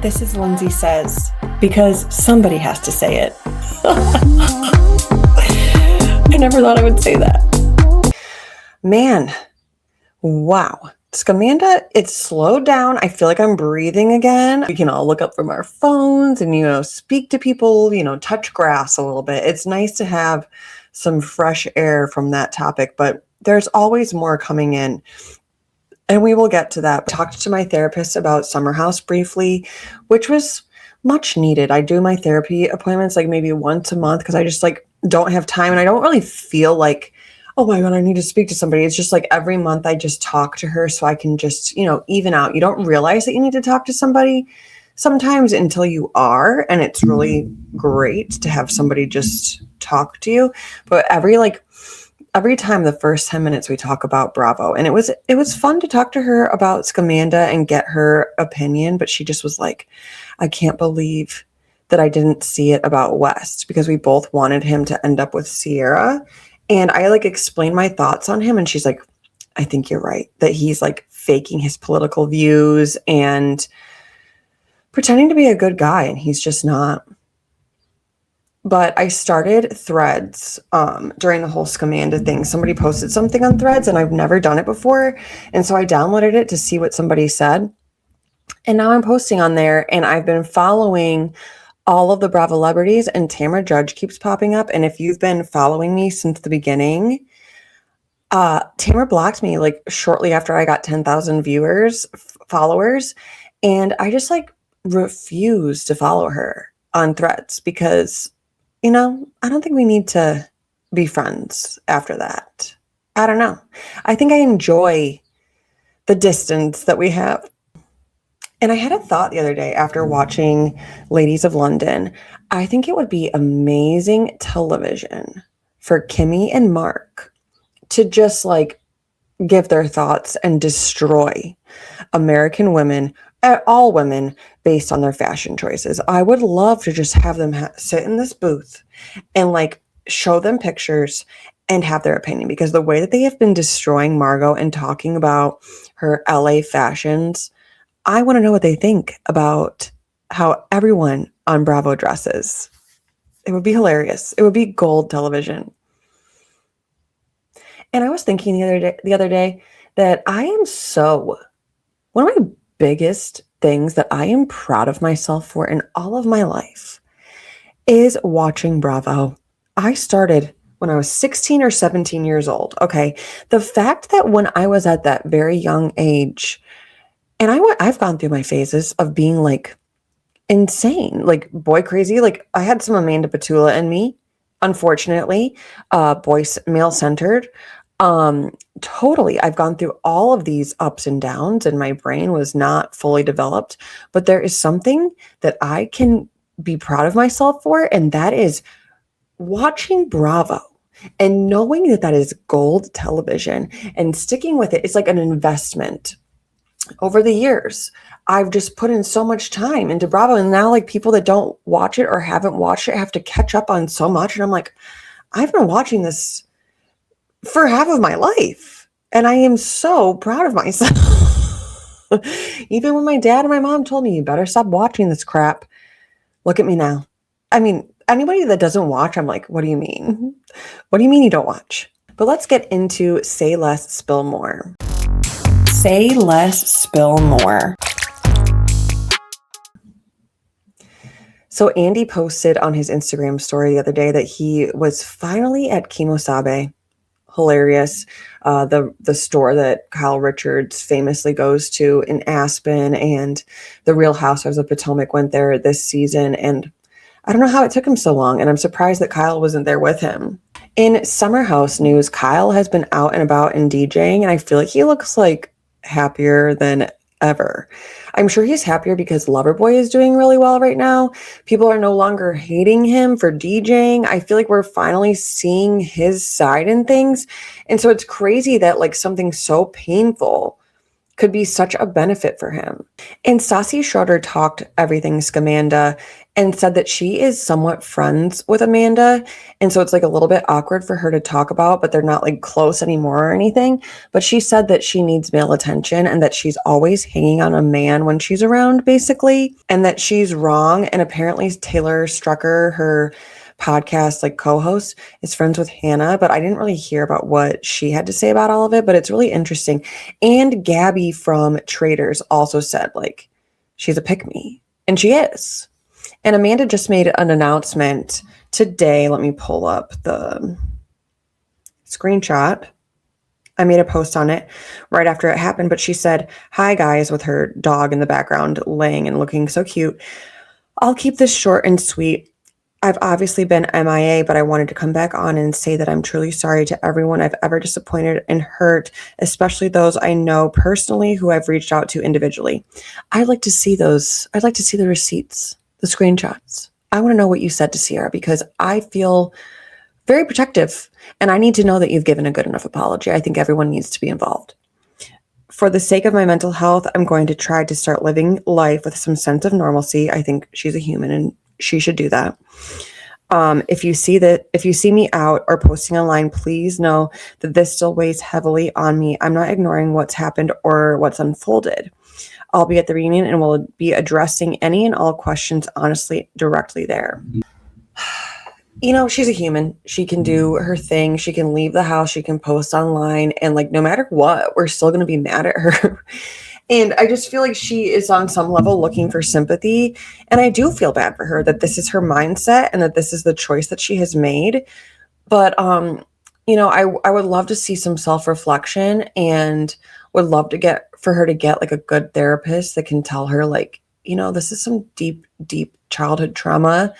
This is Lindsay Says, because somebody has to say it. I never thought I would say that. Man, wow. SCAMANDA, it's slowed down. I feel like I'm breathing again. We can all look up from our phones and, speak to people, touch grass a little bit. It's nice to have some fresh air from that topic, but there's always more coming in. And we will get to that. Talked to my therapist about Summer House briefly, which was much needed. I do my therapy appointments like maybe once a month because I just don't have time. And I don't really feel like, oh my God, I need to speak to somebody. It's just like every month I just talk to her so I can just, even out. You don't realize that you need to talk to somebody sometimes until you are. And it's really great to have somebody just talk to you. But every time, the first 10 minutes we talk about Bravo, and it was fun to talk to her about SCAMANDA and get her opinion, but she just was like, I can't believe that I didn't see it about West, because we both wanted him to end up with Sierra. And I explained my thoughts on him, and she's like, I think you're right, that he's faking his political views and pretending to be a good guy, and he's just not. But I started Threads during the whole SCAMANDA thing. Somebody posted something on Threads, and I've never done it before. And so I downloaded it to see what somebody said. And now I'm posting on there, and I've been following all of the Bravo celebrities, and Tamra Judge keeps popping up. And if you've been following me since the beginning, Tamra blocked me shortly after I got 10,000 followers. And I just refuse to follow her on Threads because I don't think we need to be friends after that. I don't know. I think I enjoy the distance that we have. And I had a thought the other day after watching Ladies of London. I think it would be amazing television for Kimmy and Mark to just give their thoughts and destroy American women, all women, based on their fashion choices. I would love to just have them sit in this booth and show them pictures and have their opinion, because the way that they have been destroying Margot and talking about her LA fashions, I want to know what they think about how everyone on Bravo dresses. It would be hilarious. It would be gold television. And I was thinking the other day that one of my biggest things that I am proud of myself for in all of my life is watching Bravo. I started when I was 16 or 17 years old. Okay. The fact that when I was at that very young age, and I've gone through my phases of being insane, boy crazy. I had some Amanda Petula in me, unfortunately, male centered. Totally. I've gone through all of these ups and downs, and my brain was not fully developed, but there is something that I can be proud of myself for. And that is watching Bravo and knowing that that is gold television and sticking with it. It's like an investment. Over the years, I've just put in so much time into Bravo, and now people that don't watch it or haven't watched it have to catch up on so much. And I'm I've been watching this for half of my life, and I am so proud of myself. Even when my dad and my mom told me, you better stop watching this crap, look at me now. I mean, anybody that doesn't watch, I'm like, what do you mean? What do you mean you don't watch? But let's get into Say Less, Spill More. Say less, spill more. So Andy posted on his Instagram story the other day that he was finally at Kimosabe. Hilarious. The store that Kyle Richards famously goes to in Aspen, and the Real Housewives of Potomac went there this season. And I don't know how it took him so long, and I'm surprised that Kyle wasn't there with him. In Summer House news, Kyle has been out and about and DJing, and I feel like he looks happier than ever. I'm sure he's happier because Loverboy is doing really well right now. People are no longer hating him for DJing. I feel like we're finally seeing his side in things. And so it's crazy that something so painful could be such a benefit for him. And Stassi Schroeder talked everything Scamanda and said that she is somewhat friends with Amanda. And so it's like a little bit awkward for her to talk about, but they're not like close anymore or anything. But she said that she needs male attention and that she's always hanging on a man when she's around, basically, and that she's wrong. And apparently Taylor Strucker, her podcast like co-host, is friends with Hannah, but I didn't really hear about what she had to say about all of it, but it's really interesting. And Gabby from Traders also said like she's a pick-me, and she is. And Amanda just made an announcement today. Let me pull up the screenshot. I made a post on it right after it happened, but she said, "Hi guys," with her dog in the background laying and looking so cute. "I'll keep this short and sweet. I've obviously been MIA, but I wanted to come back on and say that I'm truly sorry to everyone I've ever disappointed and hurt, especially those I know personally who I've reached out to individually." I'd like to see those. I'd like to see the receipts, the screenshots. I want to know what you said to Sierra, because I feel very protective and I need to know that you've given a good enough apology. I think everyone needs to be involved. "For the sake of my mental health, I'm going to try to start living life with some sense of normalcy." I think she's a human and she should do that. If you see me out or posting online, please know that this still weighs heavily on me. I'm not ignoring what's happened or what's unfolded. I'll be at the reunion and will be addressing any and all questions honestly, directly there. She's a human. She can do her thing. She can leave the house. She can post online. And like, no matter what, we're still going to be mad at her. And I just feel like she is on some level looking for sympathy. And I do feel bad for her that this is her mindset and that this is the choice that she has made. But, I would love to see some self-reflection and would love for her to get like a good therapist that can tell her like, this is some deep, deep childhood trauma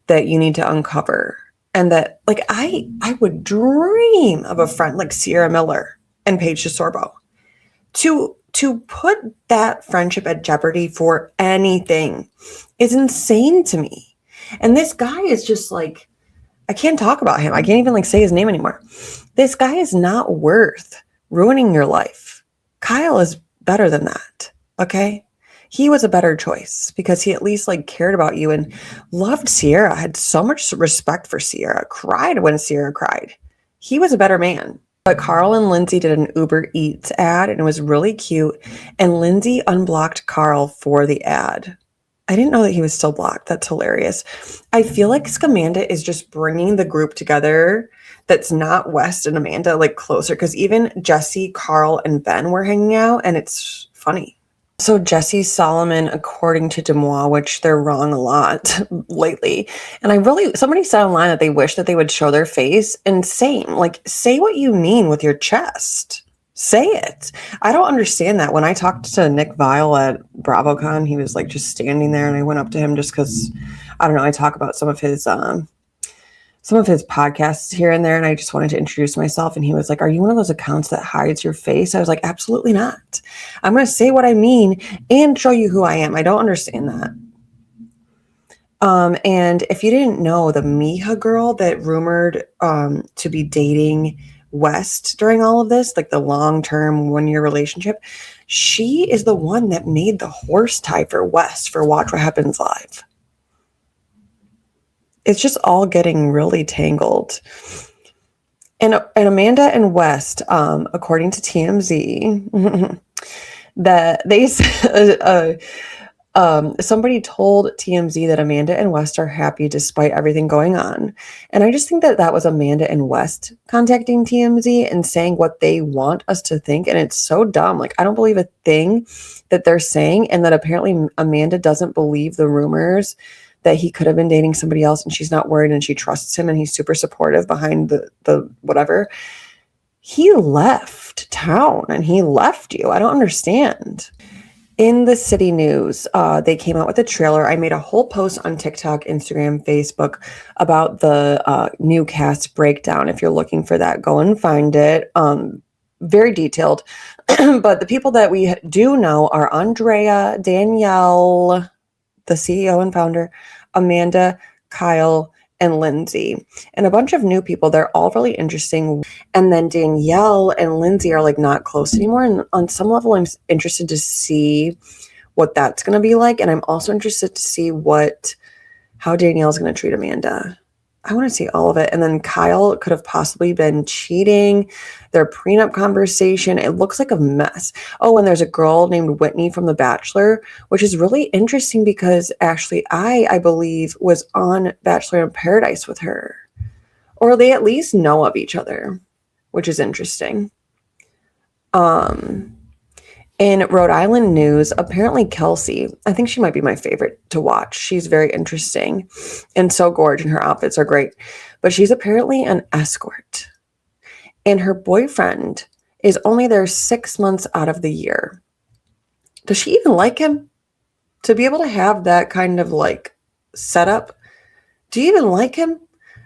that you need to uncover. And that like, I would dream of a friend like Sierra Miller and Paige DeSorbo to put that friendship at jeopardy for anything is insane to me. And this guy is just like, I can't talk about him. I can't even like say his name anymore. This guy is not worth ruining your life. Kyle is better than that. Okay. He was a better choice because he at least like cared about you and loved Sierra, had so much respect for Sierra, cried when Sierra cried. He was a better man. But Carl and Lindsay did an Uber Eats ad and it was really cute. And Lindsay unblocked Carl for the ad. I didn't know that he was still blocked. That's hilarious. I feel like Scamanda is just bringing the group together that's not West and Amanda like closer, because even Jesse, Carl, and Ben were hanging out and it's funny. So Jesse Solomon, according to Des Moines, which they're wrong a lot lately. And somebody said online that they wish that they would show their face, and same, like say what you mean with your chest. Say it. I don't understand that. When I talked to Nick Vile at BravoCon, he was like just standing there and I went up to him just because, I don't know, I talk about some of his podcasts here and there, and I just wanted to introduce myself. And he was like, "Are you one of those accounts that hides your face?" I was like, "Absolutely not. I'm going to say what I mean and show you who I am." I don't understand that. And if you didn't know, the Miha girl that rumored to be dating West during all of this, like the long-term 1-year relationship, she is the one that made the horse tie for West for Watch What Happens Live. It's just all getting really tangled. And Amanda and West, according to TMZ, that they somebody told TMZ that Amanda and West are happy despite everything going on. And I just think that was Amanda and West contacting TMZ and saying what they want us to think. And it's so dumb. Like, I don't believe a thing that they're saying. And that apparently Amanda doesn't believe the rumors that he could have been dating somebody else and she's not worried and she trusts him and he's super supportive behind the whatever. He left town and he left you. I don't understand. In the city news, they came out with a trailer. I made a whole post on TikTok, Instagram, Facebook about the new cast breakdown. If you're looking for that, go and find it. Very detailed. But the people that we do know are Andrea, Danielle, the CEO and founder, Amanda, Kyle, and Lindsay, and a bunch of new people. They're all really interesting. And then Danielle and Lindsay are like not close anymore. And on some level, I'm interested to see what that's going to be like. And I'm also interested to see how Danielle's going to treat Amanda. I want to see all of it. And then Kyle could have possibly been cheating. Their prenup conversation, it looks like a mess. Oh, and there's a girl named Whitney from The Bachelor, which is really interesting because actually I believe, was on Bachelor in Paradise with her. Or they at least know of each other, which is interesting. In Rhode Island news, apparently Kelsey, I think she might be my favorite to watch. She's very interesting and so gorgeous, and her outfits are great. But she's apparently an escort. And her boyfriend is only there 6 months out of the year. Does she even like him? To be able to have that kind of like setup, do you even like him?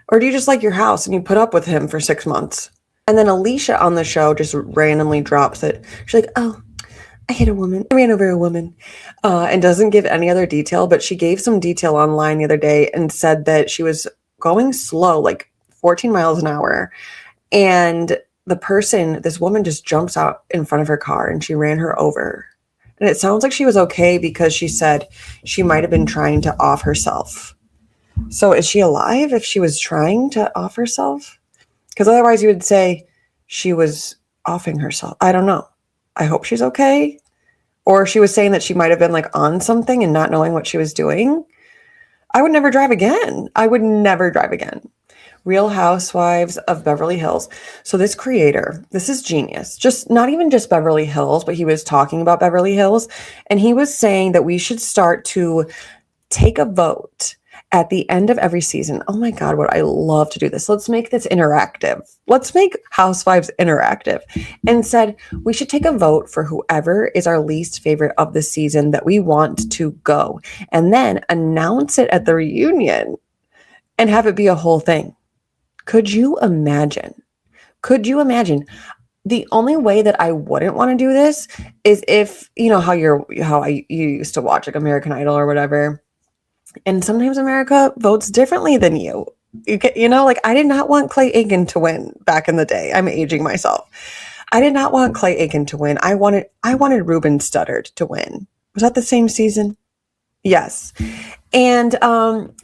Or do you just like your house and you put up with him for 6 months? And then Alicia on the show just randomly drops it. She's like, oh, I hit a woman. I ran over a woman. And doesn't give any other detail, but she gave some detail online the other day and said that she was going slow, like 14 miles an hour. And this woman just jumps out in front of her car and she ran her over. And it sounds like she was okay because she said she might have been trying to off herself. So is she alive if she was trying to off herself? Because otherwise you would say she was offing herself. I don't know. I hope she's okay. Or she was saying that she might have been like on something and not knowing what she was doing. I would never drive again. I would never drive again. Real Housewives of Beverly Hills. So this creator, this is genius. Just not even just Beverly Hills, but he was talking about Beverly Hills. And he was saying that we should start to take a vote at the end of every season. Oh my God, what I love to do this. Let's make this interactive. Let's make Housewives interactive. And said we should take a vote for whoever is our least favorite of the season that we want to go. And then announce it at the reunion and have it be a whole thing. Could you imagine? Could you imagine? The only way that I wouldn't want to do this is if, you know, you used to watch like American Idol or whatever. And sometimes America votes differently than you. Like I did not want Clay Aiken to win back in the day. I'm aging myself. I did not want Clay Aiken to win. I wanted Ruben Studdard to win. Was that the same season? Yes. And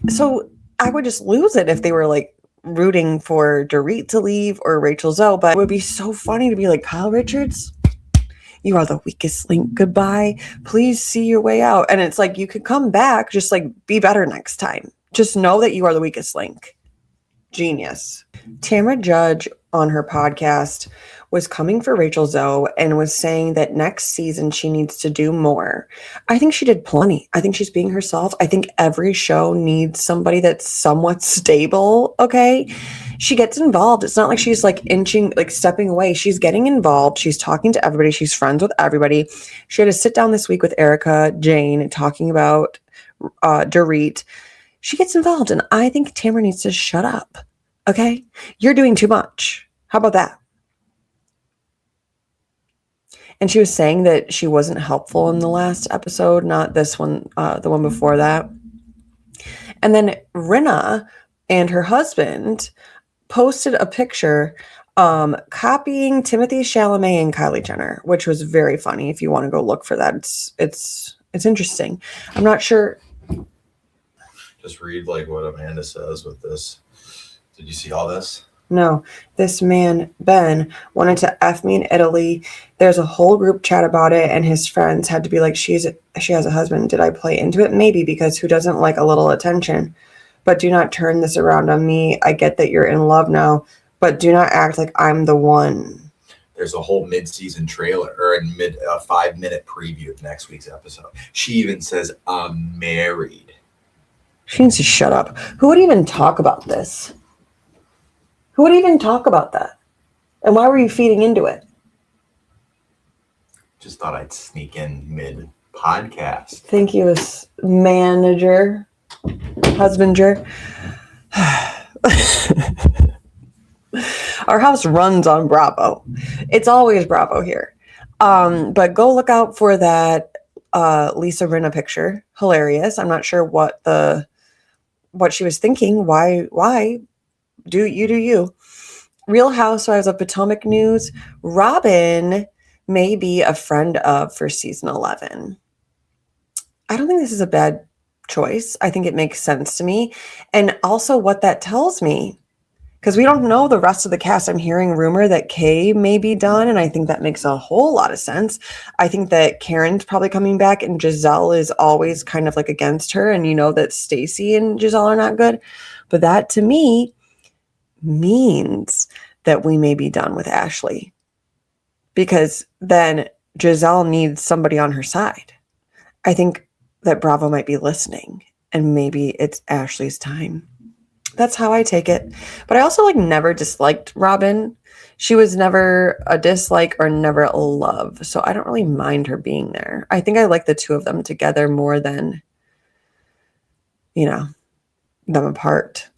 so I would just lose it if they were like rooting for Dorit to leave or Rachel Zoe. But it would be so funny to be like, Kyle Richards, you are the weakest link. Goodbye. Please see your way out. And it's like, you could come back, just like be better next time. Just know that you are the weakest link. Genius. Tamra Judge on her podcast was coming for Rachel Zoe and was saying that next season she needs to do more. I think she did plenty. I think she's being herself. I think every show needs somebody that's somewhat stable. Okay. She gets involved. It's not like she's like stepping away. She's getting involved. She's talking to everybody. She's friends with everybody. She had to sit down this week with Erica Jane talking about Dorit. She gets involved. And I think Tamra needs to shut up. Okay. You're doing too much. How about that? And she was saying that she wasn't helpful in the last episode, not this one, the one before that. And then Rinna and her husband posted a picture copying Timothée Chalamet and Kylie Jenner, which was very funny. If you want to go look for that, it's interesting. I'm not sure. Just read like what Amanda says with this. Did you see all this? No, this man, Ben, wanted to F me in Italy. There's a whole group chat about it, and his friends had to be like, she has a husband. Did I play into it? Maybe, because who doesn't like a little attention? But do not turn this around on me. I get that you're in love now, but do not act like I'm the one. There's a whole mid-season trailer or a 5-minute preview of next week's episode. She even says, I'm married. She needs to shut up. Who would even talk about this? Who would even talk about that? And why were you feeding into it? Just thought I'd sneak in mid-podcast. Thank you, manager, husbander. Our house runs on Bravo. It's always Bravo here. But go look out for that Lisa Rinna picture. Hilarious. I'm not sure what the what she was thinking. Why? Do you. Real Housewives of Potomac news. Robin may be a friend of for season 11. I don't think this is a bad choice. I think it makes sense to me. And also what that tells me, because we don't know the rest of the cast. I'm hearing rumor that Kay may be done, and I think that makes a whole lot of sense. I think that Karen's probably coming back, and Giselle is always kind of like against her, and you know that Stacey and Giselle are not good. But that to me means that we may be done with Ashley, because then Giselle needs somebody on her side. I think that Bravo might be listening, and maybe it's Ashley's time. That's how I take it. But I also like never disliked Robin. She was never a dislike or never a love. So I don't really mind her being there. I think I like the two of them together more than, them apart.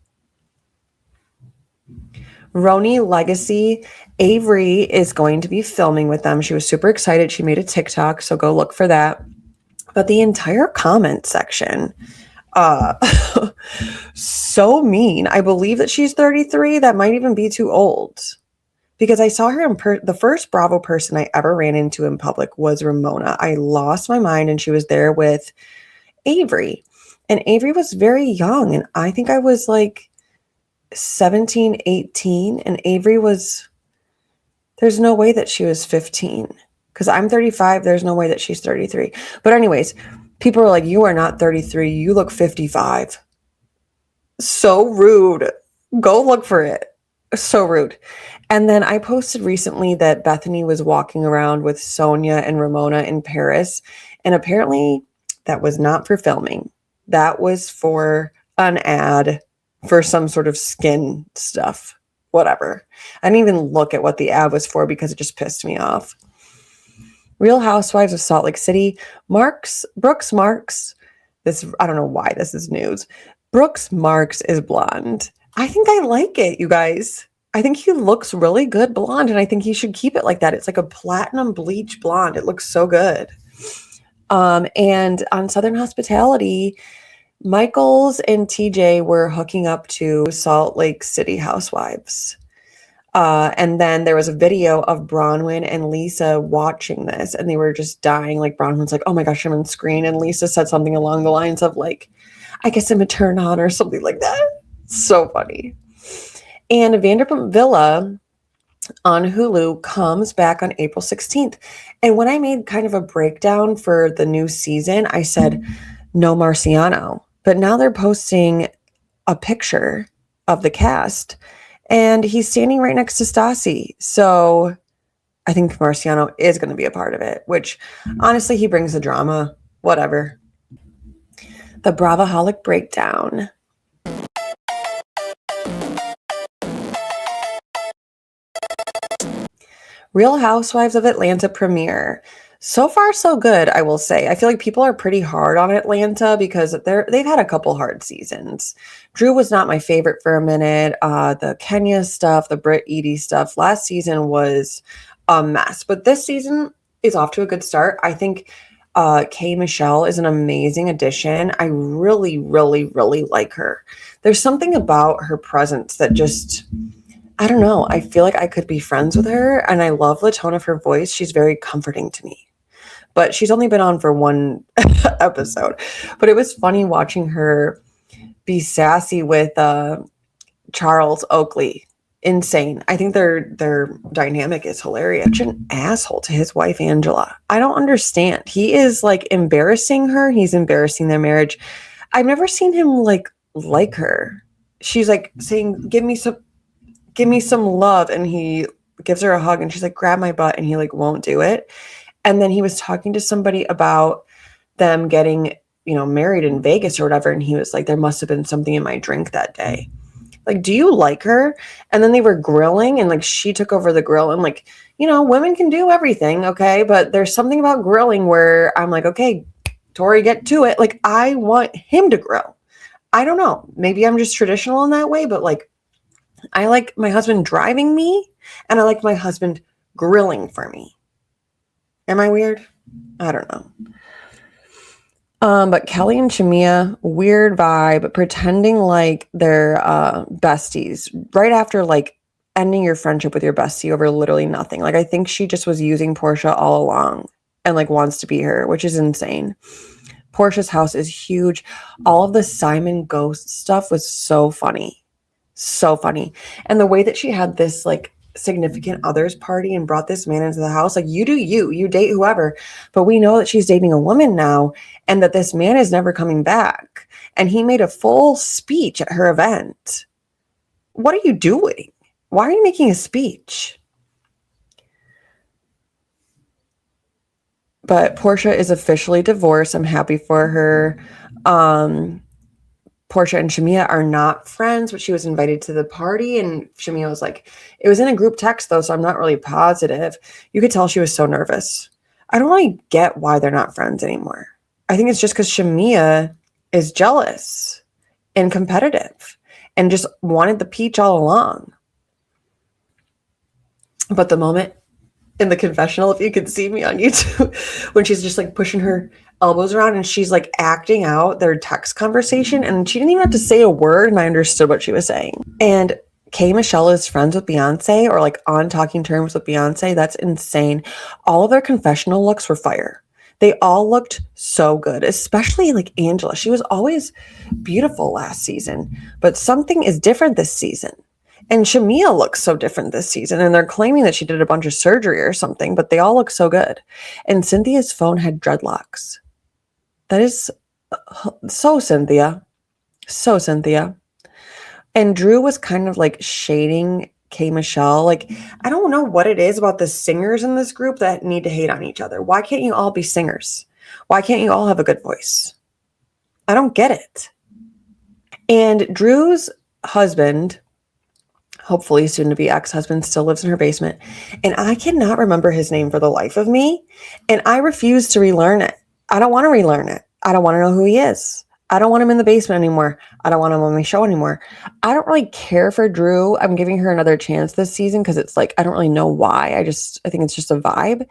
Roni Legacy. Avery is going to be filming with them. She was super excited. She made a TikTok, so go look for that. But the entire comment section, so mean. I believe that she's 33. That might even be too old, because I saw her in the first Bravo person I ever ran into in public was Ramona. I lost my mind, and she was there with Avery, and Avery was very young, and I think I was like 17, 18, and Avery was, there's no way that she was 15, because I'm 35. There's no way that she's 33. But anyways, people are like, you are not 33. You look 55. So rude. Go look for it. So rude. And then I posted recently that Bethany was walking around with Sonia and Ramona in Paris. And apparently that was not for filming. That was for an ad for some sort of skin stuff. Whatever. I didn't even look at what the ad was for because it just pissed me off. Real Housewives of Salt Lake City. Brooks Marks. I don't know why this is news. Brooks Marks is blonde. I think I like it, you guys. I think he looks really good blonde, and I think he should keep it like that. It's like a platinum bleach blonde. It looks so good. And on Southern Hospitality, Michaels and TJ were hooking up to Salt Lake City Housewives. And then there was a video of Bronwyn and Lisa watching this, and they were just dying. Like, Bronwyn's like, oh my gosh, I'm on screen. And Lisa said something along the lines of like, I guess I'm a turn on or something like that. So funny. And Vanderpump Villa on Hulu comes back on April 16th. And when I made kind of a breakdown for the new season, I said, no Marciano. But now they're posting a picture of the cast, and he's standing right next to Stassi. So I think Marciano is going to be a part of it, which honestly, he brings the drama. Whatever. The Bravoholic Breakdown. Real Housewives of Atlanta premiere. So far, so good, I will say. I feel like people are pretty hard on Atlanta because they've had a couple hard seasons. Drew was not my favorite for a minute. The Kenya stuff, the Britt Edie stuff last season was a mess. But this season is off to a good start. I think Kay Michelle is an amazing addition. I really, really, really like her. There's something about her presence that just, I don't know. I feel like I could be friends with her, and I love the tone of her voice. She's very comforting to me. But she's only been on for one episode. But it was funny watching her be sassy with Charles Oakley. Insane. I think their dynamic is hilarious. Such an asshole to his wife, Angela. I don't understand. He is like embarrassing her. He's embarrassing their marriage. I've never seen him like her. She's like saying, give me some love. And he gives her a hug, and she's like, grab my butt. And he like won't do it. And then he was talking to somebody about them getting, married in Vegas or whatever. And he was like, there must have been something in my drink that day. Like, do you like her? And then they were grilling, and like she took over the grill, and like, women can do everything. Okay. But there's something about grilling where I'm like, okay, Torre, get to it. Like, I want him to grill. I don't know. Maybe I'm just traditional in that way, but like, I like my husband driving me, and I like my husband grilling for me. Am I weird? I don't know. But Kelly and Shamia, weird vibe, pretending like they're besties right after like ending your friendship with your bestie over literally nothing. Like I think she just was using Portia all along and like wants to be her, which is insane. Portia's house is huge. All of the Simon ghost stuff was so funny. So funny. And the way that she had this like significant others party and brought this man into the house, like you do you date whoever, but we know that she's dating a woman now and that this man is never coming back. And he made a full speech at her event. What are you doing? Why are you making a speech? But Portia is officially divorced. I'm happy for her. Portia and Shamia are not friends, but she was invited to the party. And Shamia was like, it was in a group text though, so I'm not really positive. You could tell she was so nervous. I don't really get why they're not friends anymore. I think it's just because Shamia is jealous and competitive and just wanted the peach all along. But the moment in the confessional, if you could see me on YouTube, when she's just like pushing her elbows around and she's like acting out their text conversation and she didn't even have to say a word and I understood what she was saying. And K. Michelle is friends with Beyonce or like on talking terms with Beyonce. That's insane. All of their confessional looks were fire. They all looked so good, especially like Angela. She was always beautiful last season, but something is different this season. And Shamia looks so different this season, and they're claiming that she did a bunch of surgery or something, but they all look so good. And Cynthia's phone had dreadlocks. That is so Cynthia. So Cynthia. And Drew was kind of like shading K. Michelle. Like, I don't know what it is about the singers in this group that need to hate on each other. Why can't you all be singers? Why can't you all have a good voice? I don't get it. And Drew's husband, hopefully soon to be ex-husband, still lives in her basement. And I cannot remember his name for the life of me. And I refuse to relearn it. I don't want to relearn it. I don't want to know who he is. I don't want him in the basement anymore. I don't want him on my show anymore. I don't really care for Drew. I'm giving her another chance this season because it's like, I don't really know why. I think it's just a vibe.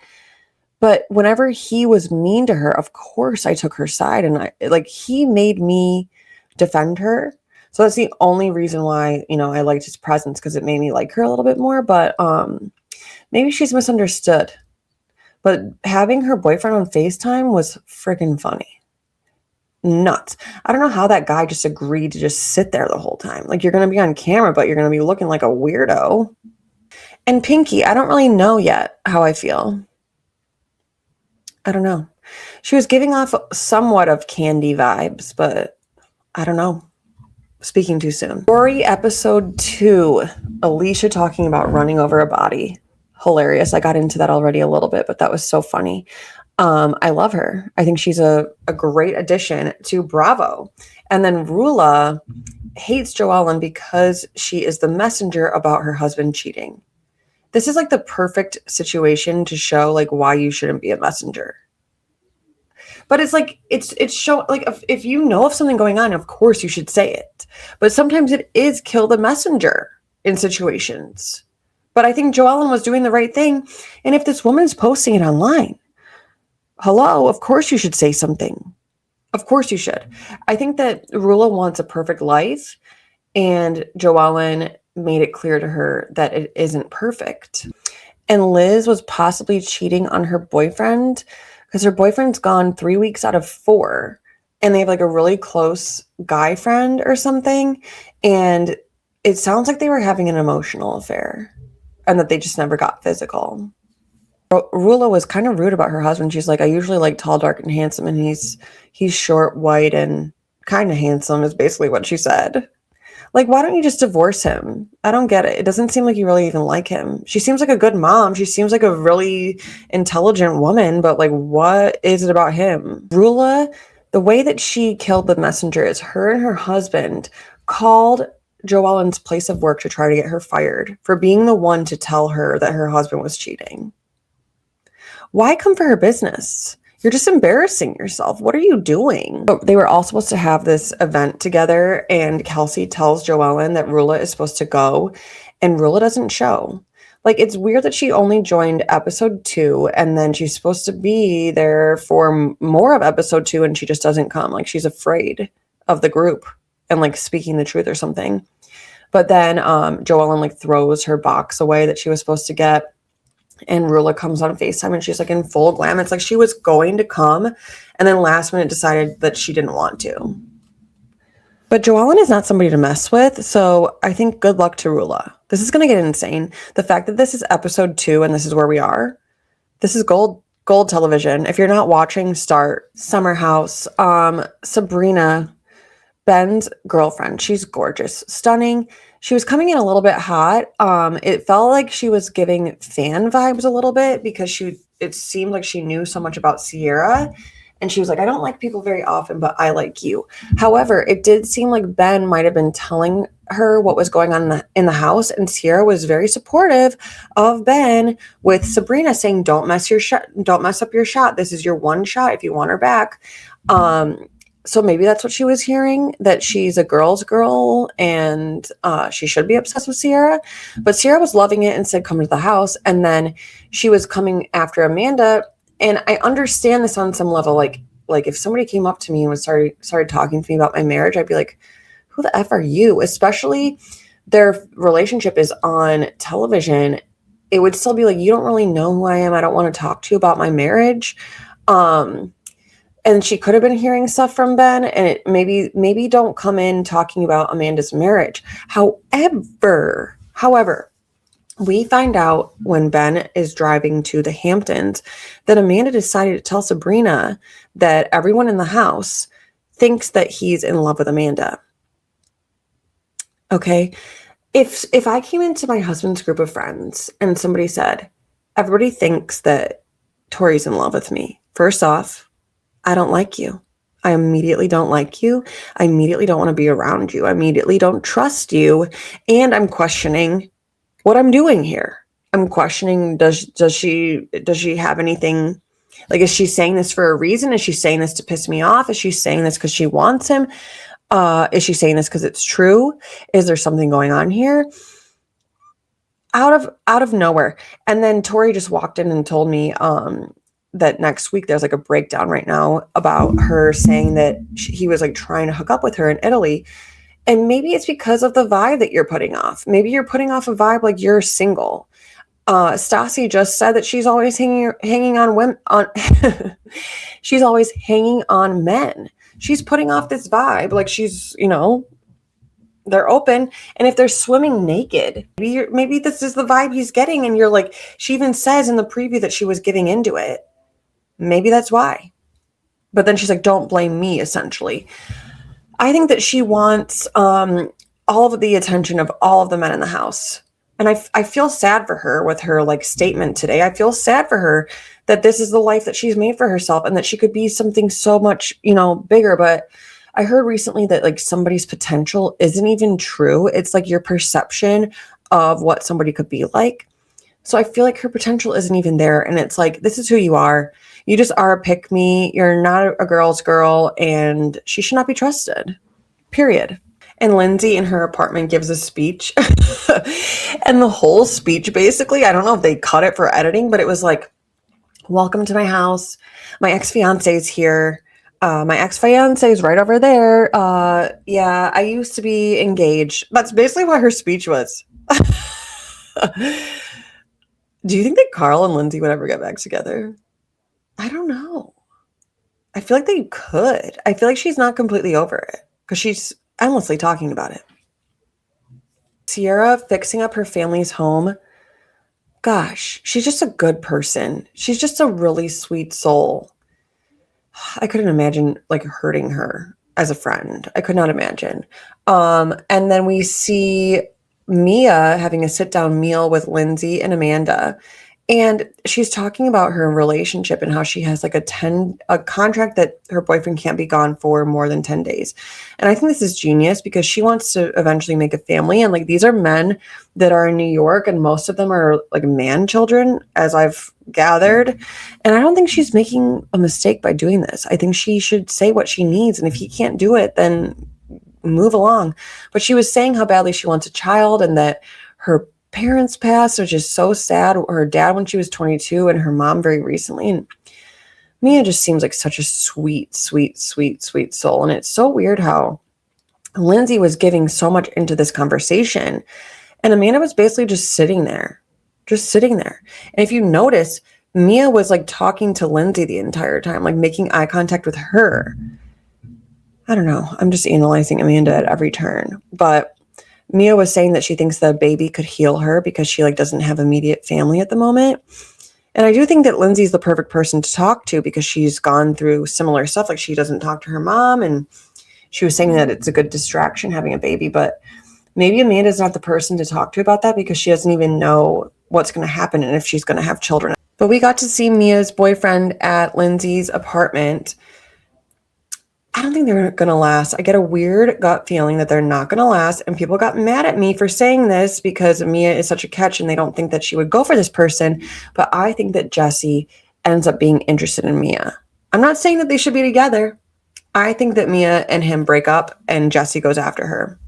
But whenever he was mean to her, of course I took her side. And he made me defend her. So that's the only reason why, I liked his presence, because it made me like her a little bit more. But maybe she's misunderstood. But having her boyfriend on FaceTime was freaking funny. Nuts. I don't know how that guy just agreed to just sit there the whole time. Like, you're going to be on camera, but you're going to be looking like a weirdo. And Pinky, I don't really know yet how I feel. I don't know. She was giving off somewhat of Candy vibes, but I don't know. Speaking too soon. Rory episode 2, Alicia talking about running over a body. Hilarious. I got into that already a little bit, but that was so funny. I love her. I think she's a great addition to Bravo. And then Rula hates Joellen because she is the messenger about her husband cheating. This is like the perfect situation to show like why you shouldn't be a messenger. But it's like, it's show like if you know of something going on, of course you should say it. But sometimes it is kill the messenger in situations. But I think Joellen was doing the right thing. And if this woman's posting it online, hello, of course you should say something. Of course you should. I think that Rula wants a perfect life, and Joellen made it clear to her that it isn't perfect. And Liz was possibly cheating on her boyfriend because her boyfriend's gone 3 weeks out of 4, and they have like a really close guy friend or something. And it sounds like they were having an emotional affair and that they just never got physical. Rula was kind of rude about her husband. She's like, I usually like tall, dark, and handsome, and he's short, white, and kind of handsome is basically what she said. Like, why don't you just divorce him? I don't get it. It doesn't seem like you really even like him. She seems like a good mom. She seems like a really intelligent woman, but like, what is it about him? Rula, the way that she killed the messenger is her and her husband called Joellen's place of work to try to get her fired for being the one to tell her that her husband was cheating. Why come for her business? You're just embarrassing yourself. What are you doing? They were all supposed to have this event together, and Kelsey tells Joellen that Rula is supposed to go, and Rula doesn't show. Like, it's weird that she only joined episode 2 and then she's supposed to be there for more of episode 2 and she just doesn't come. Like, she's afraid of the group and like speaking the truth or something. But then Joellen like throws her box away that she was supposed to get. And RHOA comes on FaceTime and she's like in full glam. It's like she was going to come and then last minute decided that she didn't want to. But Joellen is not somebody to mess with. So I think good luck to RHOA. This is going to get insane. The fact that this is episode 2 and this is where we are. This is gold television. If you're not watching, start. Summer House. Sabrina, Ben's girlfriend. She's gorgeous, stunning. She was coming in a little bit hot. It felt like she was giving fan vibes a little bit because it seemed like she knew so much about Sierra. And she was like, I don't like people very often, but I like you. However, it did seem like Ben might have been telling her what was going on in the house. And Sierra was very supportive of Ben with Sabrina saying, don't mess up your shot. This is your one shot if you want her back. So maybe that's what she was hearing, that she's a girl's girl and she should be obsessed with Sierra. But Sierra was loving it and said, come to the house. And then she was coming after Amanda. And I understand this on some level. Like if somebody came up to me and started talking to me about my marriage, I'd be like, who the F are you? Especially their relationship is on television. It would still be like, you don't really know who I am. I don't want to talk to you about my marriage. And she could have been hearing stuff from Ben, and maybe don't come in talking about Amanda's marriage. However, we find out when Ben is driving to the Hamptons that Amanda decided to tell Sabrina that everyone in the house thinks that he's in love with Amanda. Okay. If I came into my husband's group of friends and somebody said, everybody thinks that Torre's in love with me. First off, I don't like you. I immediately don't like you. I immediately don't want to be around you. I immediately don't trust you. And I'm questioning what I'm doing here. I'm questioning, does she have anything, like, is she saying this for a reason? Is she saying this to piss me off? Is she saying this because she wants him? Is she saying this because it's true? Is there something going on here? Out of nowhere. And then Torre just walked in and told me that next week there's like a breakdown right now about her saying that he was like trying to hook up with her in Italy. And maybe it's because of the vibe that you're putting off. Maybe you're putting off a vibe like you're single. Stassi just said that she's always hanging on women. She's always hanging on men. She's putting off this vibe like she's, they're open. And if they're swimming naked, maybe this is the vibe he's getting. And you're like, she even says in the preview that she was giving into it. Maybe that's why. But then she's like, don't blame me, essentially. I think that she wants all of the attention of all of the men in the house. And I feel sad for her with her like statement today. I feel sad for her that this is the life that she's made for herself and that she could be something so much, bigger. But I heard recently that like somebody's potential isn't even true. It's like your perception of what somebody could be like. So I feel like her potential isn't even there. And it's like, this is who you are. You just are a pick-me. You're not a girl's girl, and she should not be trusted, period. And Lindsay in her apartment gives a speech. And the whole speech, basically, I don't know if they cut it for editing, but it was like, welcome to my house. My ex-fiance is here. My ex-fiance is right over there. Yeah, I used to be engaged. That's basically what her speech was. Do you think that Carl and Lindsay would ever get back together? I don't know. I feel like they could. I feel like she's not completely over it because she's endlessly talking about it. Sierra fixing up her family's home. Gosh, she's just a good person. She's just a really sweet soul. I couldn't imagine like hurting her as a friend. I could not imagine. And then we see Mia having a sit-down meal with Lindsay and Amanda. And she's talking about her relationship and how she has like a contract that her boyfriend can't be gone for more than 10 days. And I think this is genius because she wants to eventually make a family. And like, these are men that are in New York and most of them are like man children, as I've gathered. And I don't think she's making a mistake by doing this. I think she should say what she needs. And if he can't do it, then move along. But she was saying how badly she wants a child and that her parents passed, which is so sad. Her dad when she was 22 and her mom very recently. And Mia just seems like such a sweet, sweet, sweet, sweet soul. And it's so weird how Lindsay was giving so much into this conversation. And Amanda was basically just sitting there. And if you notice, Mia was like talking to Lindsay the entire time, like making eye contact with her. I don't know. I'm just analyzing Amanda at every turn. But Mia was saying that she thinks the baby could heal her because she like doesn't have immediate family at the moment. And I do think that Lindsay's the perfect person to talk to because she's gone through similar stuff. Like she doesn't talk to her mom, and she was saying that it's a good distraction having a baby, but maybe Amanda's not the person to talk to about that because she doesn't even know what's going to happen and if she's going to have children. But we got to see Mia's boyfriend at Lindsay's apartment. I don't think they're going to last. I get a weird gut feeling that they're not going to last. And people got mad at me for saying this because Mia is such a catch and they don't think that she would go for this person. But I think that Jesse ends up being interested in Mia. I'm not saying that they should be together. I think that Mia and him break up and Jesse goes after her.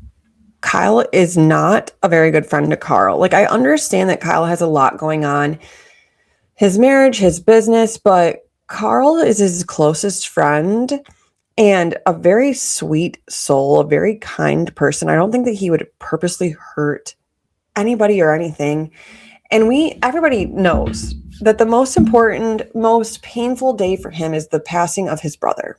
Kyle is not a very good friend to Carl. Like, I understand that Kyle has a lot going on. His marriage, his business, but Carl is his closest friend. And a very sweet soul, a very kind person. I don't think that he would purposely hurt anybody or anything. And everybody knows that the most important, most painful day for him is the passing of his brother.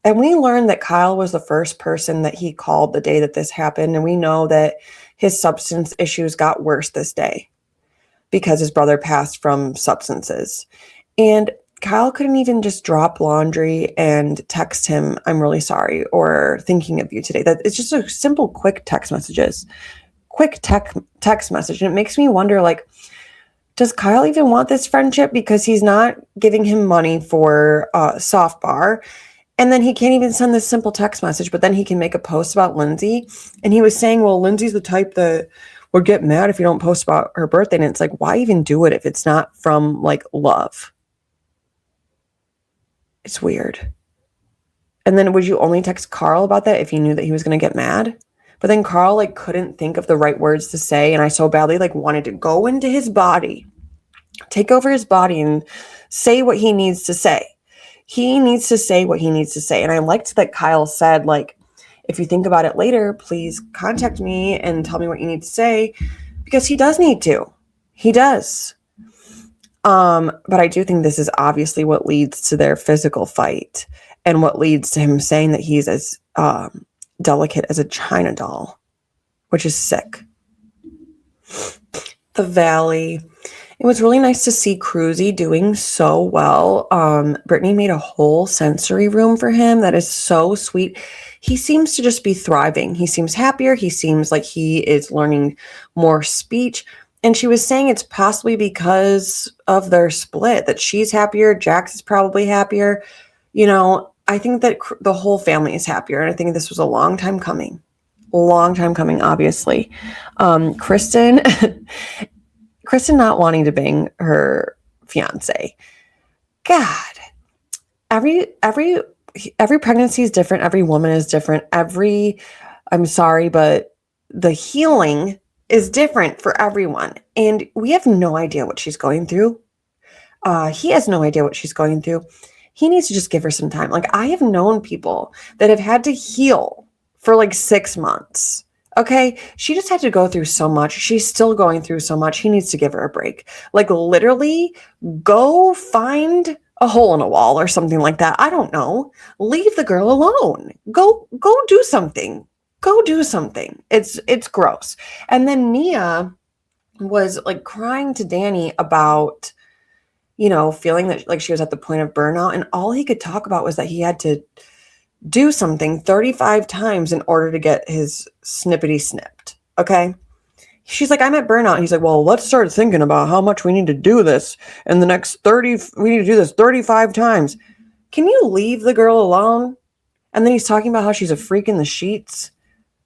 And we learned that Kyle was the first person that he called the day that this happened. And we know that his substance issues got worse this day because his brother passed from substances. And Kyle couldn't even just drop laundry and text him, "I'm really sorry," or "thinking of you today." That it's just a simple, quick text message. And it makes me wonder, like, does Kyle even want this friendship? Because he's not giving him money for soft bar. And then he can't even send this simple text message, but then he can make a post about Lindsay. And he was saying, well, Lindsay's the type that would get mad if you don't post about her birthday. And it's like, why even do it if it's not from like love? It's weird. And then would you only text Carl about that if you knew that he was going to get mad? But then Carl like couldn't think of the right words to say. And I so badly like wanted to go into his body, take over his body and say what he needs to say. He needs to say what he needs to say. And I liked that Kyle said, like, if you think about it later, please contact me and tell me what you need to say, because he does need to. He does. But I do think this is obviously what leads to their physical fight and what leads to him saying that he's as delicate as a China doll, which is sick. The Valley. It was really nice to see Cruzy doing so well. Brittany made a whole sensory room for him. That is so sweet. He seems to just be thriving. He seems happier. He seems like he is learning more speech. And she was saying it's possibly because of their split, that she's happier. Jax is probably happier. You know, I think that the whole family is happier. And I think this was a long time coming, obviously. Kristen not wanting to bang her fiance. God, every pregnancy is different. Every woman is different. I'm sorry, but the healing is different for everyone. And we have no idea what she's going through. He has no idea what she's going through. He needs to just give her some time. Like, I have known people that have had to heal for like 6 months. Okay, she just had to go through so much. She's still going through so much. He needs to give her a break. Like, literally, go find a hole in a wall or something like that. I don't know. Leave the girl alone. Go do something. Go do something. It's gross. And then Nia was like crying to Danny about, you know, feeling that like she was at the point of burnout. And all he could talk about was that he had to do something 35 times in order to get his snippety snipped. Okay. She's like, I'm at burnout. He's like, well, let's start thinking about how much we need to do this in the next we need to do this 35 times. Can you leave the girl alone? And then he's talking about how she's a freak in the sheets.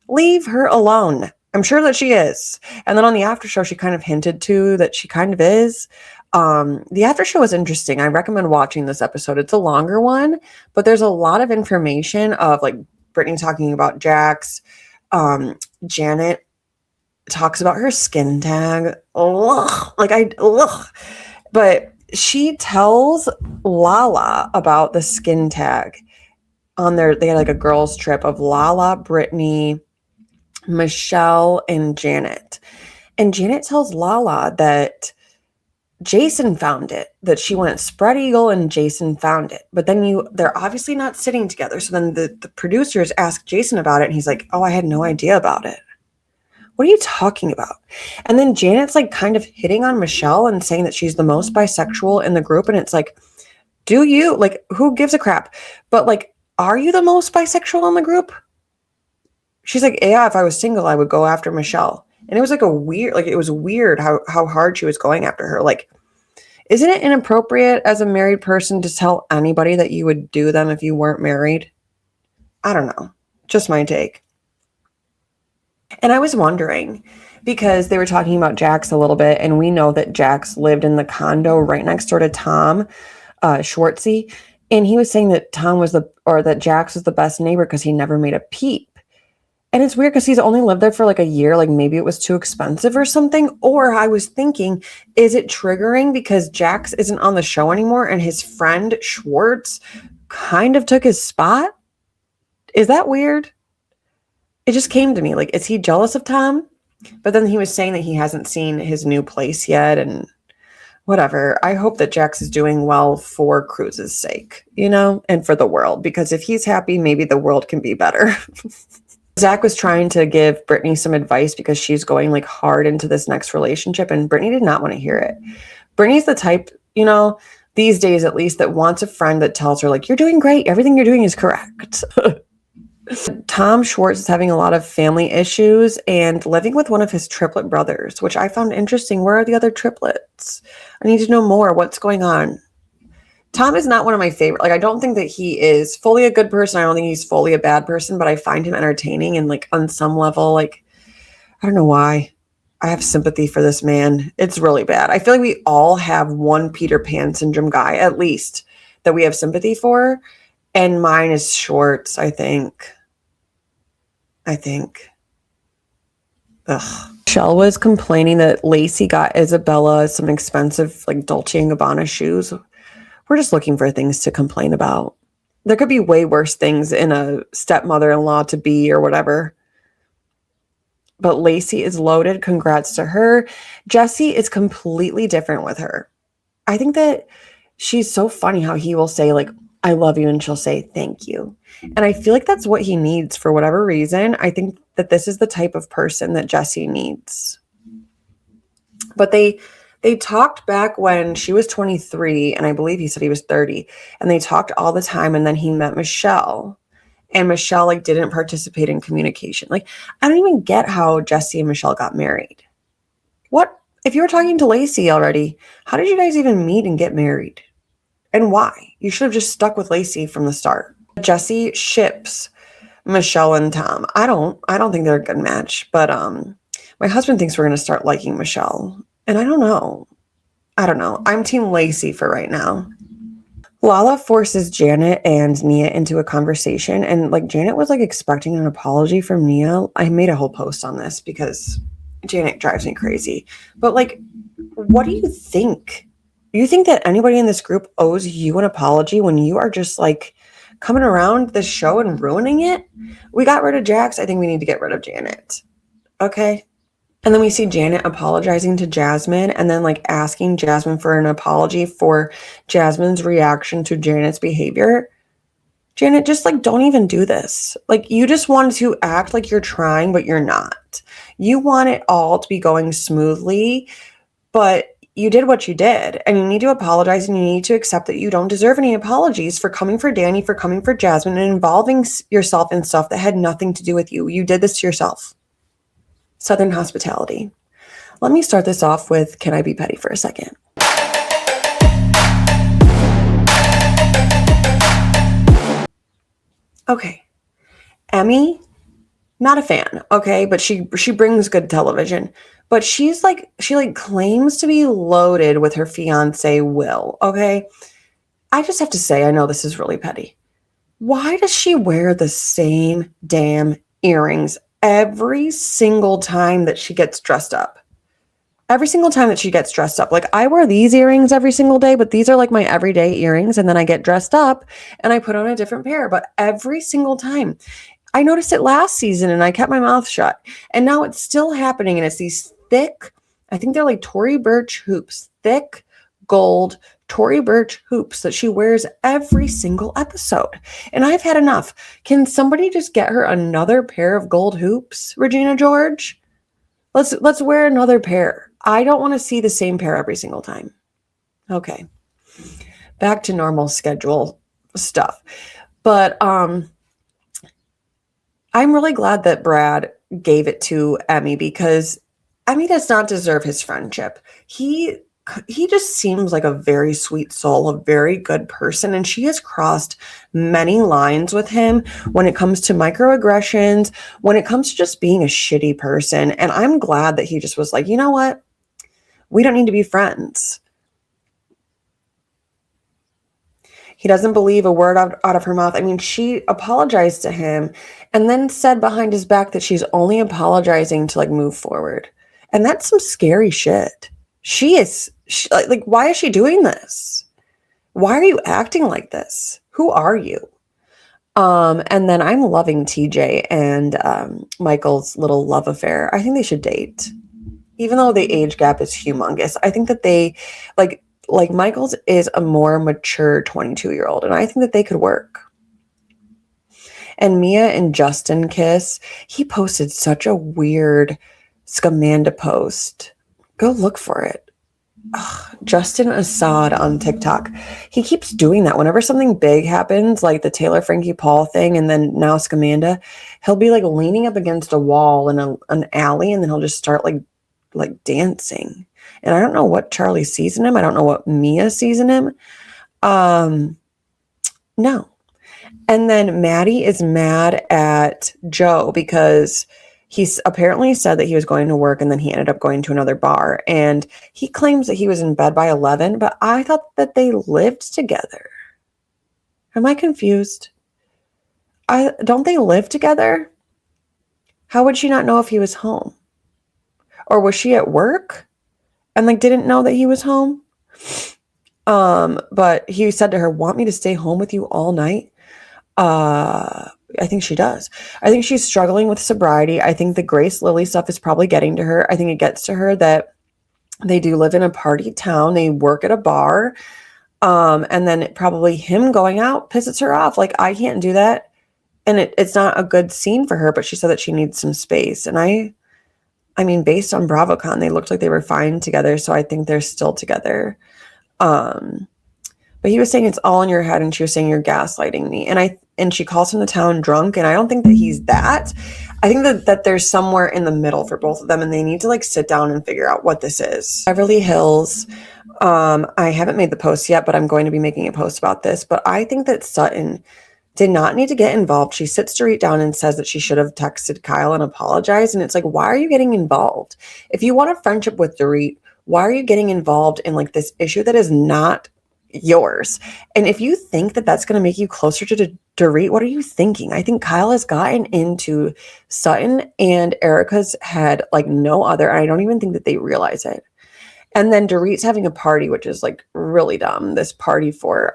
Leave her alone. I'm sure that she is. And then on the after show, she kind of hinted to that she kind of is. The after show is interesting. I recommend watching this episode. It's a longer one, but there's a lot of information of like Brittany talking about Jax, Janet talks about her skin tag. Ugh, ugh. But she tells Lala about the skin tag on they had like a girls trip of Lala, Brittany, Michelle, and Janet. And Janet tells Lala that Jason found it, that she went spread eagle and Jason found it. But then they're obviously not sitting together. So then the producers ask Jason about it. And he's like, oh, I had no idea about it. What are you talking about? And then Janet's like kind of hitting on Michelle and saying that she's the most bisexual in the group. And it's like, do you? Like, who gives a crap? But like, are you the most bisexual in the group? She's like, yeah, if I was single, I would go after Michelle. And it was like it was weird how hard she was going after her. Like, isn't it inappropriate as a married person to tell anybody that you would do them if you weren't married? I don't know. Just my take. And I was wondering, because they were talking about Jax a little bit, and we know that Jax lived in the condo right next door to Tom Schwartzy, and he was saying that that Jax was the best neighbor because he never made a peep. And it's weird because he's only lived there for like a year, like maybe it was too expensive or something. Or I was thinking, is it triggering because Jax isn't on the show anymore and his friend Schwartz kind of took his spot? Is that weird? It just came to me, like, is he jealous of Tom? But then he was saying that he hasn't seen his new place yet and whatever. I hope that Jax is doing well for Cruz's sake, and for the world, because if he's happy, maybe the world can be better. Zach was trying to give Brittany some advice because she's going like hard into this next relationship, and Brittany did not want to hear it. Brittany's the type, these days at least, that wants a friend that tells her like, you're doing great. Everything you're doing is correct. Tom Schwartz is having a lot of family issues and living with one of his triplet brothers, which I found interesting. Where are the other triplets? I need to know more. What's going on? Tom is not one of my favorite. Like, I don't think that he is fully a good person. I don't think he's fully a bad person, but I find him entertaining and like on some level, like, I don't know why. I have sympathy for this man. It's really bad. I feel like we all have one Peter Pan syndrome guy, at least, that we have sympathy for. And mine is Schwartz, I think. Ugh. Michelle was complaining that Lacey got Isabella some expensive like Dolce & Gabbana shoes. We're just looking for things to complain about. There could be way worse things in a stepmother-in-law to be or whatever. But Lacey is loaded. Congrats to her. Jesse is completely different with her. I think that she's so funny how he will say like, I love you, and she'll say thank you. And I feel like that's what he needs for whatever reason. I think that this is the type of person that Jesse needs. But they talked back when she was 23, and I believe he said he was 30, and they talked all the time, and then he met Michelle, and Michelle like didn't participate in communication. Like, I don't even get how Jesse and Michelle got married. What? If you were talking to Lacey already, how did you guys even meet and get married? And why? You should have just stuck with Lacey from the start. Jesse ships Michelle and Tom. I don't think they're a good match, but my husband thinks we're going to start liking Michelle. And I don't know. I'm team Lacey for right now. Lala forces Janet and Nia into a conversation, and like Janet was like expecting an apology from Nia. I made a whole post on this because Janet drives me crazy. But like, what do you think? You think that anybody in this group owes you an apology when you are just like coming around this show and ruining it? We got rid of Jax. I think we need to get rid of Janet. Okay. And then we see Janet apologizing to Jasmine and then like asking Jasmine for an apology for Jasmine's reaction to Janet's behavior. Janet, just like, don't even do this. Like, you just want to act like you're trying, but you're not. You want it all to be going smoothly, but you did what you did, and you need to apologize, and you need to accept that you don't deserve any apologies for coming for Danny, for coming for Jasmine, and involving yourself in stuff that had nothing to do with you. You did this to yourself. Southern hospitality. Let me start this off with, can I be petty for a second? Okay. Emmy, not a fan, okay? But she brings good television. But she claims to be loaded with her fiance, Will, okay? I just have to say, I know this is really petty. Why does she wear the same damn earrings every single time that she gets dressed up. Every single time that she gets dressed up. Like, I wear these earrings every single day, but these are like my everyday earrings. And then I get dressed up and I put on a different pair. But every single time, I noticed it last season and I kept my mouth shut. And now it's still happening. And it's these thick, I think they're like Tory Burch hoops, thick gold Tory Burch hoops that she wears every single episode. And I've had enough. Can somebody just get her another pair of gold hoops, Regina George? Let's wear another pair. I don't want to see the same pair every single time. Okay. Back to normal schedule stuff. But I'm really glad that Brad gave it to Emmy, because Emmy does not deserve his friendship. He just seems like a very sweet soul, a very good person, and she has crossed many lines with him when it comes to microaggressions, when it comes to just being a shitty person. And I'm glad that he just was like, you know what? We don't need to be friends. He doesn't believe a word out of her mouth. I mean, she apologized to him and then said behind his back that she's only apologizing to like move forward. And that's some scary shit. Like, why is she doing this? Why are you acting like this? Who are you? And then I'm loving TJ and Michael's little love affair. I think they should date. Even though the age gap is humongous, I think that they, like Michael's is a more mature 22-year-old, and I think that they could work. And Mia and Justin kiss. He posted such a weird Scamanda post. Go look for it. Ugh, Justin Assad on TikTok. He keeps doing that whenever something big happens, like the Taylor Frankie Paul thing, and then now Scamanda. He'll be like leaning up against a wall in an alley, and then he'll just start like dancing. And I don't know what Charlie sees in him. I don't know what Mia sees in him. No. And then Maddie is mad at Joe because he's apparently said that he was going to work and then he ended up going to another bar. And he claims that he was in bed by 11, but I thought that they lived together. Am I confused? Don't they live together? How would she not know if he was home? Or was she at work and like didn't know that he was home? But he said to her, "Want me to stay home with you all night?" I think she does. I think she's struggling with sobriety. I think the Grace Lily stuff is probably getting to her. I think it gets to her that they do live in a party town. They work at a bar. And then probably him going out pisses her off. Like, I can't do that. And it's not a good scene for her, but she said that she needs some space. And I mean, based on BravoCon, they looked like they were fine together. So I think they're still together. But he was saying it's all in your head. And she was saying, "You're gaslighting me." And she calls him the town drunk. And I don't think that he's that. I think that there's somewhere in the middle for both of them. And they need to like sit down and figure out what this is. Beverly Hills. I haven't made the post yet, but I'm going to be making a post about this. But I think that Sutton did not need to get involved. She sits Dorit down and says that she should have texted Kyle and apologized. And it's like, why are you getting involved? If you want a friendship with Dorit, why are you getting involved in like this issue that is not yours? And if you think that that's going to make you closer to Dorit, what are you thinking? I think Kyle has gotten into Sutton and Erica's head like no other. And I don't even think that they realize it. And then Dorit's having a party, which is like really dumb. This party for,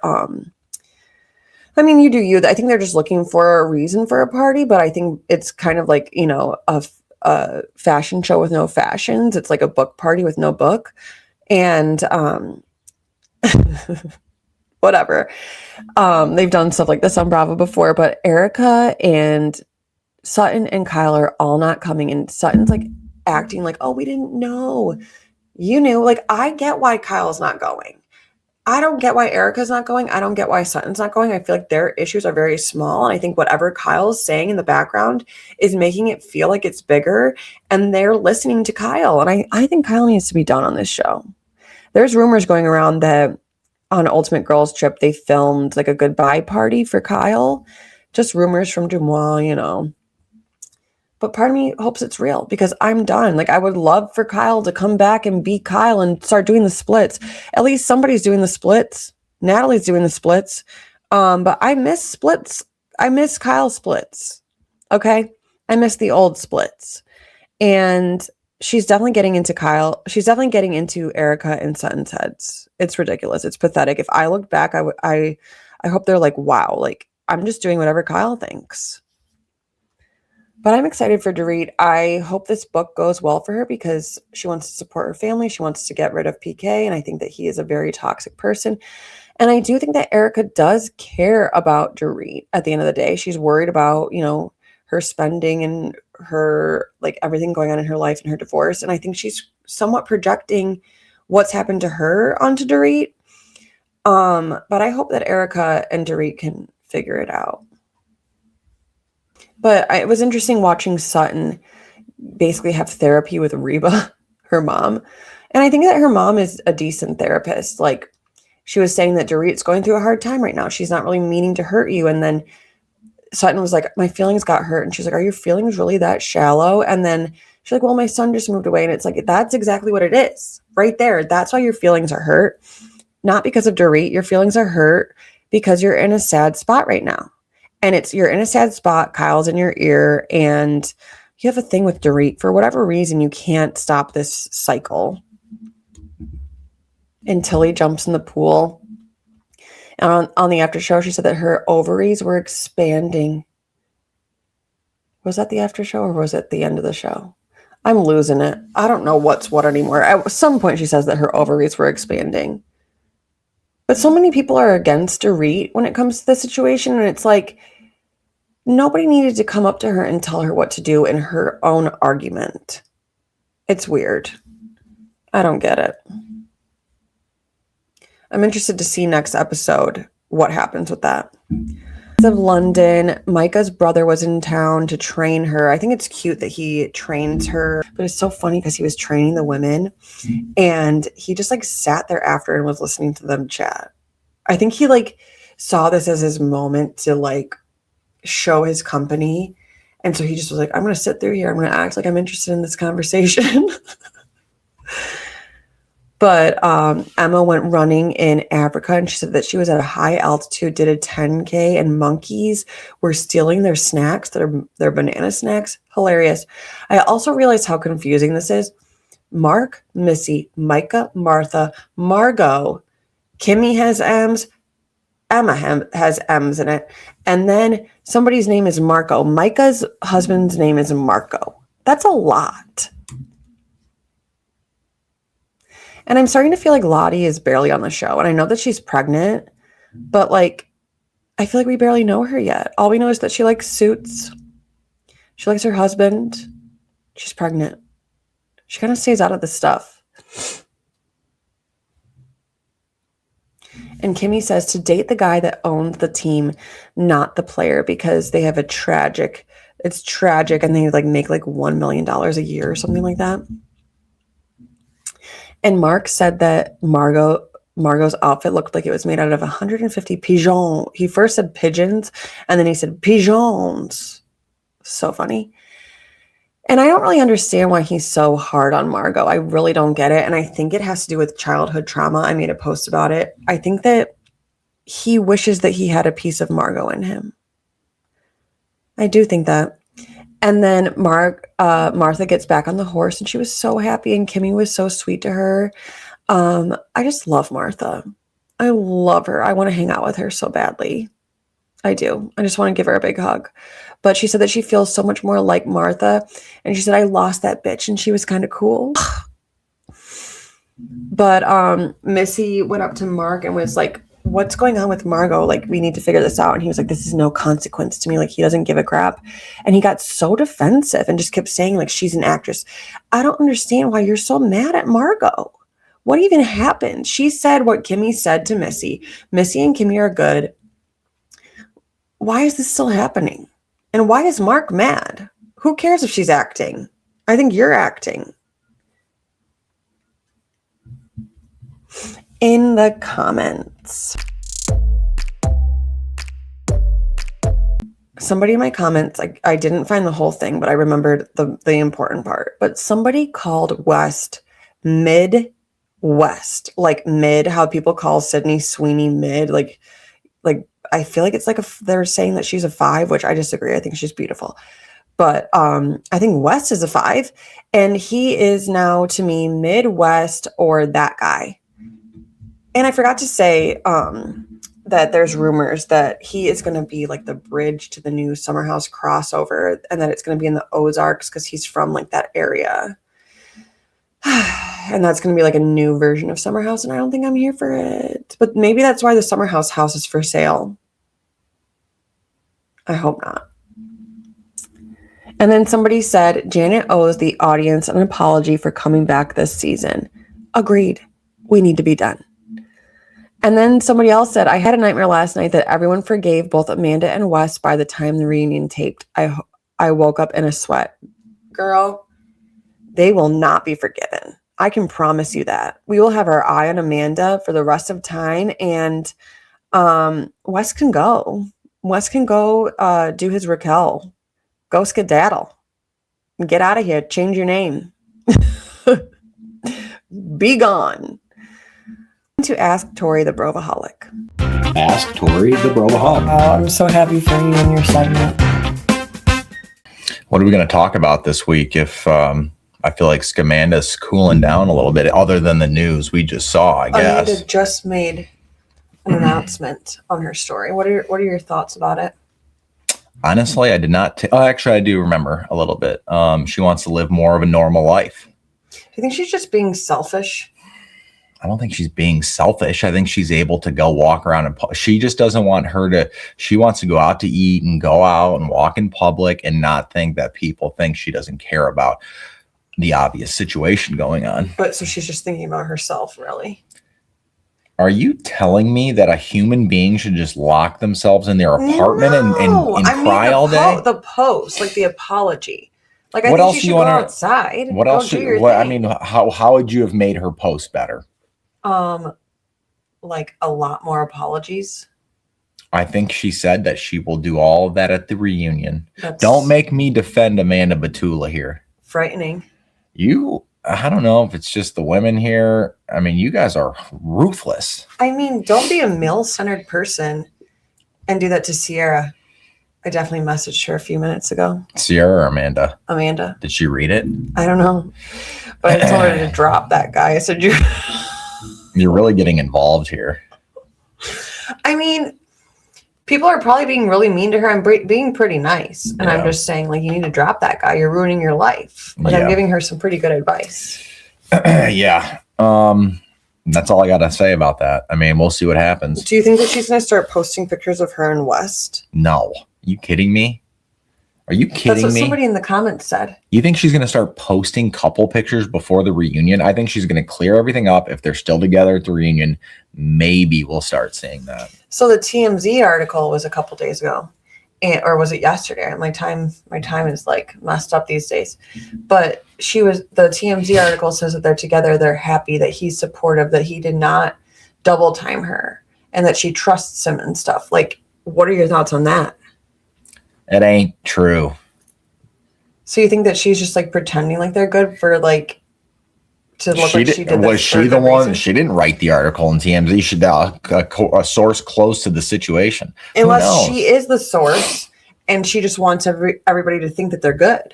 I mean, you do you. I think they're just looking for a reason for a party, but I think it's kind of like, you know, a fashion show with no fashions. It's like a book party with no book. And whatever. They've done stuff like this on Bravo before, but Erica and Sutton and Kyle are all not coming. And Sutton's like acting like, "Oh, we didn't know." You knew. Like, I get why Kyle's not going. I don't get why Erica's not going. I don't get why Sutton's not going. I feel like their issues are very small. And I think whatever Kyle's saying in the background is making it feel like it's bigger. And they're listening to Kyle. And I think Kyle needs to be done on this show. There's rumors going around that on Ultimate Girls Trip, they filmed like a goodbye party for Kyle. Just rumors from Dumois, you know. But part of me hopes it's real because I'm done. Like, I would love for Kyle to come back and be Kyle and start doing the splits. At least somebody's doing the splits. Natalie's doing the splits. But I miss splits. I miss Kyle splits. Okay. I miss the old splits. And she's definitely getting into Kyle. She's definitely getting into Erica and Sutton's heads. It's ridiculous. It's pathetic. If I looked back, I hope they're like, wow, like I'm just doing whatever Kyle thinks. But I'm excited for Dorit. I hope this book goes well for her because she wants to support her family. She wants to get rid of PK. And I think that he is a very toxic person. And I do think that Erica does care about Dorit at the end of the day. She's worried about, you know, her spending and her, like, everything going on in her life and her divorce. And I think she's somewhat projecting what's happened to her onto Dorit. But I hope that Erica and Dorit can figure it out. But it was interesting watching Sutton basically have therapy with Reba, her mom. And I think that her mom is a decent therapist. Like, she was saying that Dorit's going through a hard time right now. She's not really meaning to hurt you. And then Sutton was like, my feelings got hurt. And she's like, are your feelings really that shallow? And then she's like, well, my son just moved away. And it's like, that's exactly what it is right there. That's why your feelings are hurt. Not because of Dorit. Your feelings are hurt because you're in a sad spot right now. And you're in a sad spot. Kyle's in your ear. And you have a thing with Dorit. For whatever reason, you can't stop this cycle. Until he jumps in the pool. And on the after show, she said that her ovaries were expanding. Was that the after show or was it the end of the show? I'm losing it. I don't know what's what anymore. At some point, she says that her ovaries were expanding. But so many people are against Dorit when it comes to the situation. And it's like, nobody needed to come up to her and tell her what to do in her own argument. It's weird. I don't get it. I'm interested to see next episode what happens with that. Of London, Micah's brother was in town to train her. I think it's cute that he trains her, but it's so funny because he was training the women and he just like sat there after and was listening to them chat. I think he like saw this as his moment to like show his company. And so he just was like, I'm going to sit through here. I'm going to act like I'm interested in this conversation. But Emma went running in Africa and she said that she was at a high altitude, did a 10K, and monkeys were stealing their snacks, their banana snacks. Hilarious. I also realized how confusing this is. Mark, Missy, Micah, Martha, Margot, Kimmy has M's, Emma has M's in it. And then somebody's name is Marco. Micah's husband's name is Marco. That's a lot. And I'm starting to feel like Lottie is barely on the show. And I know that she's pregnant, but like, I feel like we barely know her yet. All we know is that she likes suits. She likes her husband. She's pregnant. She kind of stays out of the stuff. And Kimmy says to date the guy that owns the team, not the player, because they have it's tragic. And they like make like $1 million a year or something like that. And Mark said that Margot's outfit looked like it was made out of 150 pigeons. He first said pigeons, and then he said pigeons. So funny. And I don't really understand why he's so hard on Margot. I really don't get it. And I think it has to do with childhood trauma. I made a post about it. I think that he wishes that he had a piece of Margot in him. I do think that. And then Martha gets back on the horse and she was so happy and Kimmy was so sweet to her. I just love Martha. I love her. I want to hang out with her so badly. I do. I just want to give her a big hug. But she said that she feels so much more like Martha. And she said, I lost that bitch and she was kind of cool. But Missy went up to Mark and was like, what's going on with Margot? Like, we need to figure this out. And he was like, this is no consequence to me. Like, he doesn't give a crap. And he got so defensive and just kept saying, like, she's an actress. I don't understand why you're so mad at Margot. What even happened? She said what Kimmy said to Missy. Missy and Kimmy are good. Why is this still happening? And why is Mark mad? Who cares if she's acting? I think you're acting. In the comments. Somebody in my comments, I didn't find the whole thing, but I remembered the important part. But somebody called West Midwest, like mid, how people call Sydney Sweeney mid. Like I feel like it's like they're saying that she's a 5, which I disagree. I think she's beautiful. But I think West is a 5, and he is now to me Midwest or that guy. And I forgot to say that there's rumors that he is going to be like the bridge to the new Summer House crossover, and that it's going to be in the Ozarks because he's from like that area. And that's going to be like a new version of Summer House, and I don't think I'm here for it. But maybe that's why the Summer House house is for sale. I hope not. And then somebody said, Janet owes the audience an apology for coming back this season. Agreed. We need to be done. And then somebody else said, I had a nightmare last night that everyone forgave both Amanda and Wes by the time the reunion taped. I woke up in a sweat. Girl, they will not be forgiven. I can promise you that. We will have our eye on Amanda for the rest of time, and Wes can go. Wes can go do his Raquel. Go skedaddle. Get out of here. Change your name. Be gone. To ask Torre the BROvoholic. Ask Torre the BROvoholic. Oh, I'm so happy for you and your segment. What are we going to talk about this week? If I feel like Scamanda's cooling down a little bit, other than the news we just saw, I guess. Amanda just made an announcement on her story. What are your thoughts about it? Honestly, I did not. Actually, I do remember a little bit. She wants to live more of a normal life. Do you think she's just being selfish? I don't think she's being selfish. I think she's able to go walk around and she just doesn't want her to. She wants to go out to eat and go out and walk in public and not think that people think she doesn't care about the obvious situation going on. But so she's just thinking about herself, really. Are you telling me that a human being should just lock themselves in their apartment and cry all day? The post, like the apology. Like, I what think else she do should you go want outside. What else should? What, I mean, how would you have made her post better? Like a lot more apologies. I think she said that she will do all of that at the reunion. Don't make me defend Amanda Batula here. Frightening. I don't know if it's just the women here. I mean, you guys are ruthless. I mean, don't be a male-centered person and do that to Sierra. I definitely messaged her a few minutes ago. Sierra or Amanda? Amanda. Did she read it? I don't know. But I told her to drop that guy. I said, You're really getting involved here. I mean, people are probably being really mean to her. I'm being pretty nice. And I'm just saying, like, you need to drop that guy. You're ruining your life. Like, I'm giving her some pretty good advice. Yeah. That's all I got to say about that. I mean, we'll see what happens. Do you think that she's going to start posting pictures of her and West? No. You kidding me? Are you kidding me? That's what somebody in the comments said. You think she's going to start posting couple pictures before the reunion? I think she's going to clear everything up. If they're still together at the reunion, maybe we'll start seeing that. So the TMZ article was a couple days ago, or was it yesterday? My time is like messed up these days. But the TMZ article says that they're together. They're happy, that he's supportive, that he did not double time her, and that she trusts him and stuff. Like, what are your thoughts on that? It ain't true. So you think that she's just like pretending like they're good for like to look like she did? Was she the one? She didn't write the article in TMZ. She a source close to the situation. Unless she is the source and she just wants everybody to think that they're good.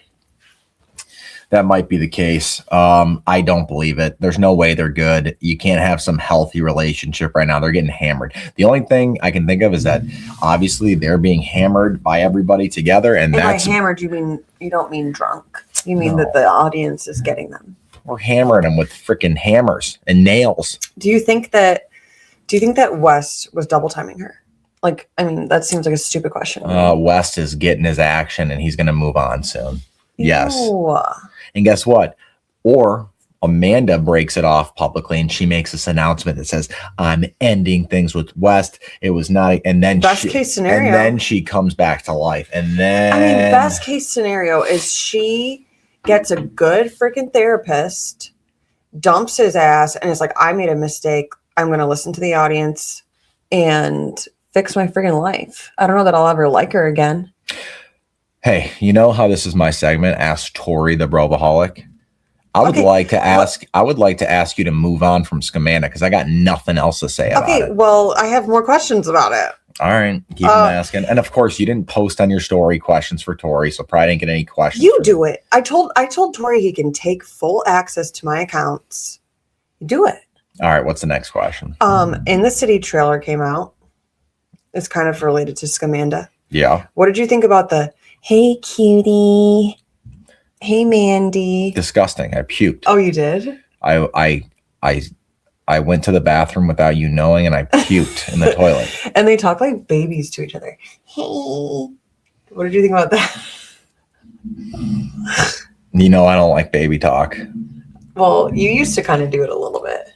That might be the case. I don't believe it. There's no way they're good. You can't have some healthy relationship right now. They're getting hammered. The only thing I can think of is that obviously they're being hammered by everybody together. And that's by hammered, you don't mean drunk. You mean that the audience is getting them. We're hammering them with freaking hammers and nails. Do you think that West was double timing her? Like, I mean, that seems like a stupid question. West is getting his action and he's going to move on soon. Yes. Ew. And guess what? Or Amanda breaks it off publicly and she makes this announcement that says, I'm ending things with West. It was not, and then best case scenario. And then she comes back to life. And then best case scenario is she gets a good freaking therapist, dumps his ass, and is like, I made a mistake. I'm going to listen to the audience and fix my freaking life. I don't know that I'll ever like her again. Hey, you know how this is my segment? Ask Torre the BROvoholic. I would like to ask you to move on from Scamanda because I got nothing else to say about it. Okay, well, I have more questions about it. All right, keep them asking. And of course, you didn't post on your story questions for Tori, so probably didn't get any questions. You do it. I told Tori he can take full access to my accounts. Do it. All right, what's the next question? In the City trailer came out. It's kind of related to Scamanda. Yeah. What did you think about the "Hey cutie, hey Mandy"? Disgusting. I puked. Oh, you did? I went to the bathroom without you knowing, and I puked in the toilet. And they talk like babies to each other. Hey. What did you think about that? You know I don't like baby talk. Well, you used to kind of do it a little bit.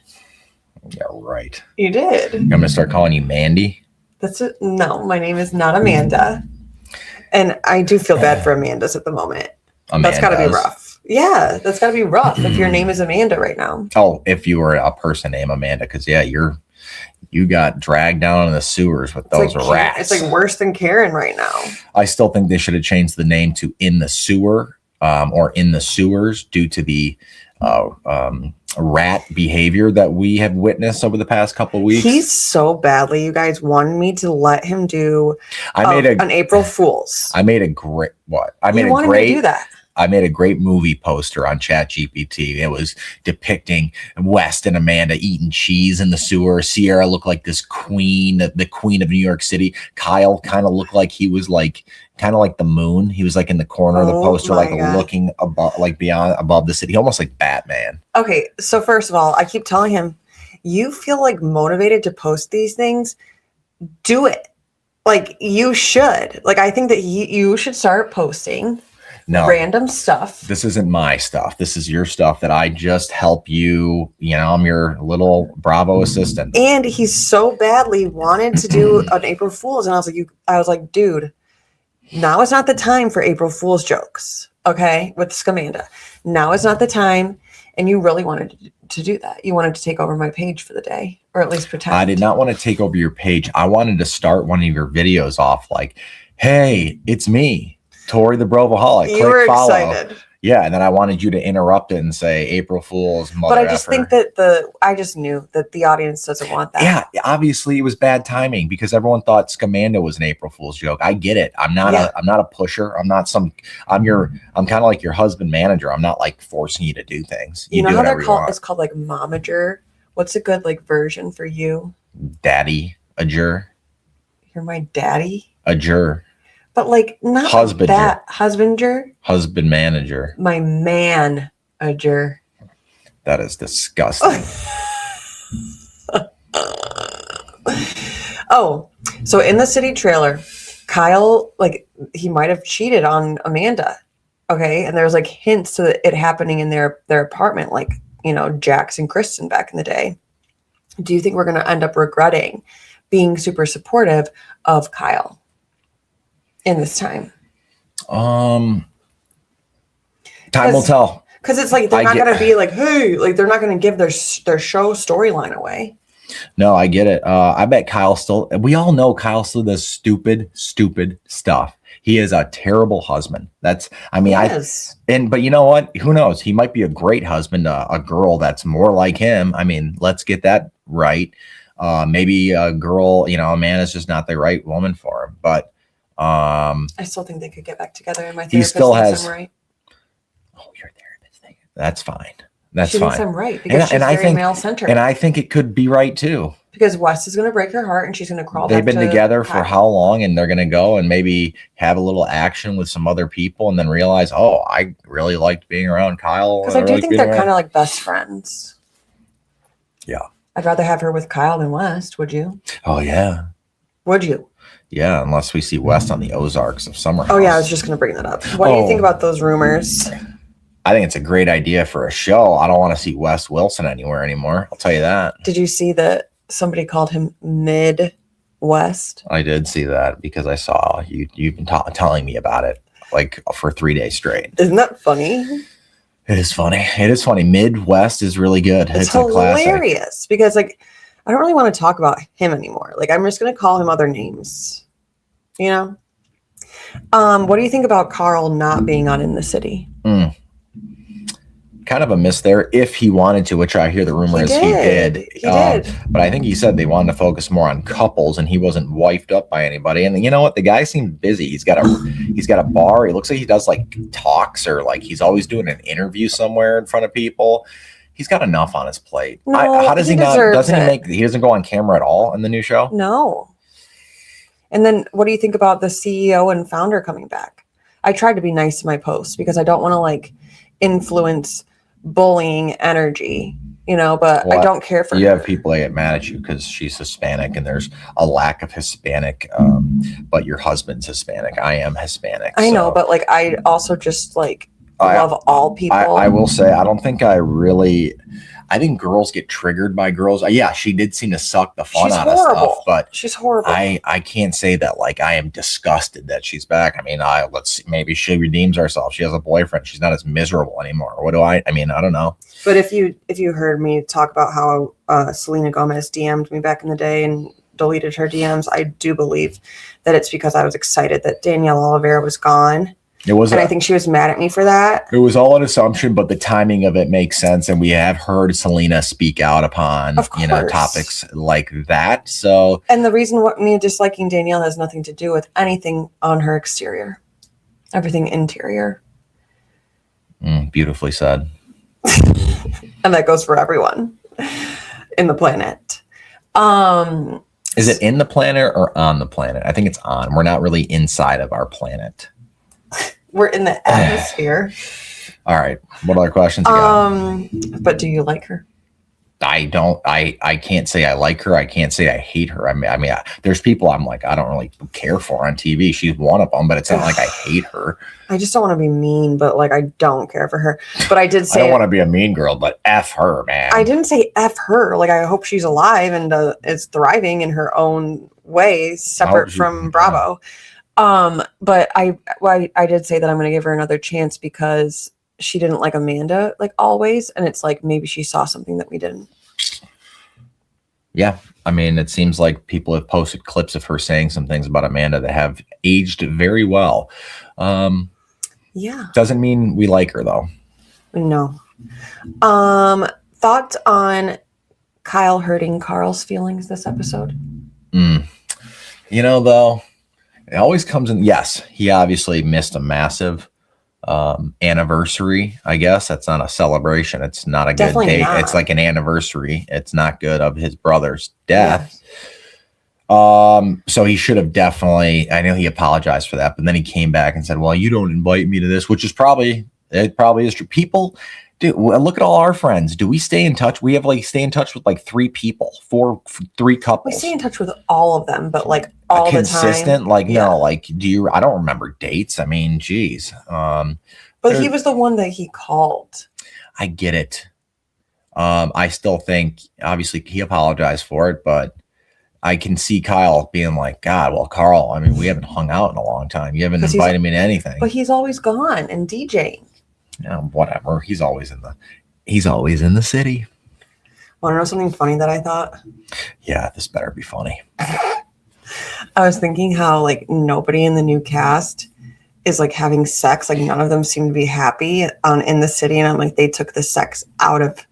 Yeah, right. You did. I'm gonna start calling you Mandy. That's it. No, my name is not Amanda. And I do feel bad for Amanda's at the moment. That's got to be rough. Yeah, that's got to be rough if your name is Amanda right now. Oh, if you were a person named Amanda, because yeah, you got dragged down in the sewers with those rats. It's like worse than Karen right now. I still think they should have changed the name to In the Sewer or In the Sewers due to the rat behavior that we have witnessed over the past couple of weeks. He's so badly. You guys wanted me to let him do an April Fool's. I made a great what? I made you wanted me to do that. I made a great movie poster on ChatGPT. It was depicting West and Amanda eating cheese in the sewer. Sierra looked like this queen, the queen of New York City. Kyle kind of looked like he was kind of like the moon. He was like in the corner of the poster, like looking above, like above the city, almost like Batman. Okay, so first of all, I keep telling him, you feel like motivated to post these things, do it. Like you should. Like I think that you should start posting. No, random stuff. This isn't my stuff. This is your stuff that I just help you. You know, I'm your little Bravo assistant. And he so badly wanted to do an April Fool's, and I was like, dude, now is not the time for April Fool's jokes. Okay, with Scamanda. Now is not the time. And you really wanted to do that. You wanted to take over my page for the day, or at least pretend. I did not want to take over your page. I wanted to start one of your videos off like, "Hey, it's me. Torre the BROvoholic. You were excited. Yeah, and then I wanted you to interrupt it and say April Fool's mother. But I just think that I just knew that the audience doesn't want that. Yeah, obviously it was bad timing because everyone thought Scamanda was an April Fool's joke. I get it. I'm not a pusher. I'm kind of like your husband manager. I'm not like forcing you to do things. You know how they're called? It's called like momager. What's a good like version for you? Daddy-ager. You're my daddy? Ager. But like not husbander. That husbander. Husband manager. My manager. That is disgusting. Oh, so in the City trailer, Kyle, like he might have cheated on Amanda. Okay. And there's like hints to it happening in their apartment, like, you know, Jax and Kristen back in the day. Do you think we're going to end up regretting being super supportive of Kyle in this time? Time will tell. Because it's like they're not going to be like, hey, like they're not going to give their show storyline away. No, I get it. I bet Kyle still. We all know Kyle still does stupid stuff. He is a terrible husband. But you know what? Who knows? He might be a great husband. A girl that's more like him. I mean, let's get that right. Maybe a girl. You know, a man is just not the right woman for him. But I still think they could get back together. And my therapist he still has. I'm right. Oh, your therapist thing. That's fine. That's she fine. Thinks I'm right because she's very male-centered. And I think it could be right too. Because Wes is going to break her heart and she's going to crawl They've back been together for how long, and they're going to go and maybe have a little action with some other people and then realize, oh, I really liked being around Kyle. Because I do think they're kind of like best friends. Yeah. I'd rather have her with Kyle than West. Would you? Oh, yeah. Would you? Yeah, unless we see West on the Ozarks of Summer House. Oh, yeah, I was just going to bring that up. What do you think about those rumors? I think it's a great idea for a show. I don't want to see Wes Wilson anywhere anymore. I'll tell you that. Did you see that somebody called him Midwest? I did see that because I saw you've been telling me about it like for 3 days straight. Isn't that funny? It is funny. It is funny. Midwest is really good. It's hilarious classic. Because like I don't really want to talk about him anymore. Like I'm just going to call him other names. You know? What do you think about Carl not being on In the City? kind of a miss there if he wanted to, which I hear the rumor is he did. He did. But I think he said they wanted to focus more on couples, and he wasn't wifed up by anybody. And you know what? The guy seemed busy. He's got a bar. He looks like he does like talks, or like he's always doing an interview somewhere in front of people. He's got enough on his plate. No, how does he not? Doesn't he it. make? He doesn't go on camera at all in the new show. No. And then what do you think about the CEO and founder coming back? I tried to be nice to my posts because I don't want to like influence bullying energy, but I don't care for you her. have people that get mad at you because she's Hispanic and there's a lack of Hispanic, but your husband's Hispanic. I am Hispanic. I know, but like I also just like love all people. I will say I don't think I think girls get triggered by girls. Yeah, she did seem to suck the fun out of stuff, but she's horrible. I can't say that like I am disgusted that she's back. I mean, let's see, maybe she redeems herself. She has a boyfriend. She's not as miserable anymore. What do I mean, I don't know. But if you heard me talk about how Selena Gomez DM'd me back in the day and deleted her DMs, I do believe that it's because I was excited that Danielle Oliveira was gone. I think she was mad at me for that. It was all an assumption, but the timing of it makes sense. And we have heard Selena speak out upon, topics like that. So, and the reason what me disliking Danielle has nothing to do with anything on her exterior, everything interior. Beautifully said. And that goes for everyone in the planet. Is it in the planet or on the planet? I think it's on. We're not really inside of our planet. We're in the atmosphere. All right. What other questions you got? But do you like her? I don't. I can't say I like her. I can't say I hate her. I mean, there's people I'm like I don't really care for on TV. She's one of them, but it's not like I hate her. I just don't want to be mean, but like I don't care for her. But I did say I don't want to be a mean girl, but F her, man. I didn't say F her. Like I hope she's alive and is thriving in her own way, separate from Bravo. But I did say that I'm going to give her another chance because she didn't like Amanda like always. And it's like, maybe she saw something that we didn't. Yeah. I mean, it seems like people have posted clips of her saying some things about Amanda that have aged very well. Yeah. Doesn't mean we like her though. No. Thoughts on Kyle hurting Carl's feelings this episode? Though, it always comes in. Yes, he obviously missed a massive anniversary. I guess that's not a celebration. It's not a Definitely good date. not. It's like an anniversary. It's not good of his brother's death. Yes. So he should have definitely. I know he apologized for that, but then he came back and said, "Well, you don't invite me to this," which is probably is true. People. Dude, look at all our friends. Do we stay in touch? We have stay in touch with 3 people, 3 couples. We stay in touch with all of them, but all the time. Consistent? No, do you? I don't remember dates. I mean, geez. But he was the one that he called. I get it. I still think, obviously, he apologized for it, but I can see Kyle being like, God, well, Carl, I mean, we haven't hung out in a long time. You haven't invited me to anything. But he's always gone and DJing. Whatever. He's always in the city. Want to know something funny that I thought? Yeah, this better be funny. I was thinking how nobody in the new cast is having sex. None of them seem to be happy in the city. And I'm like, they took the sex out of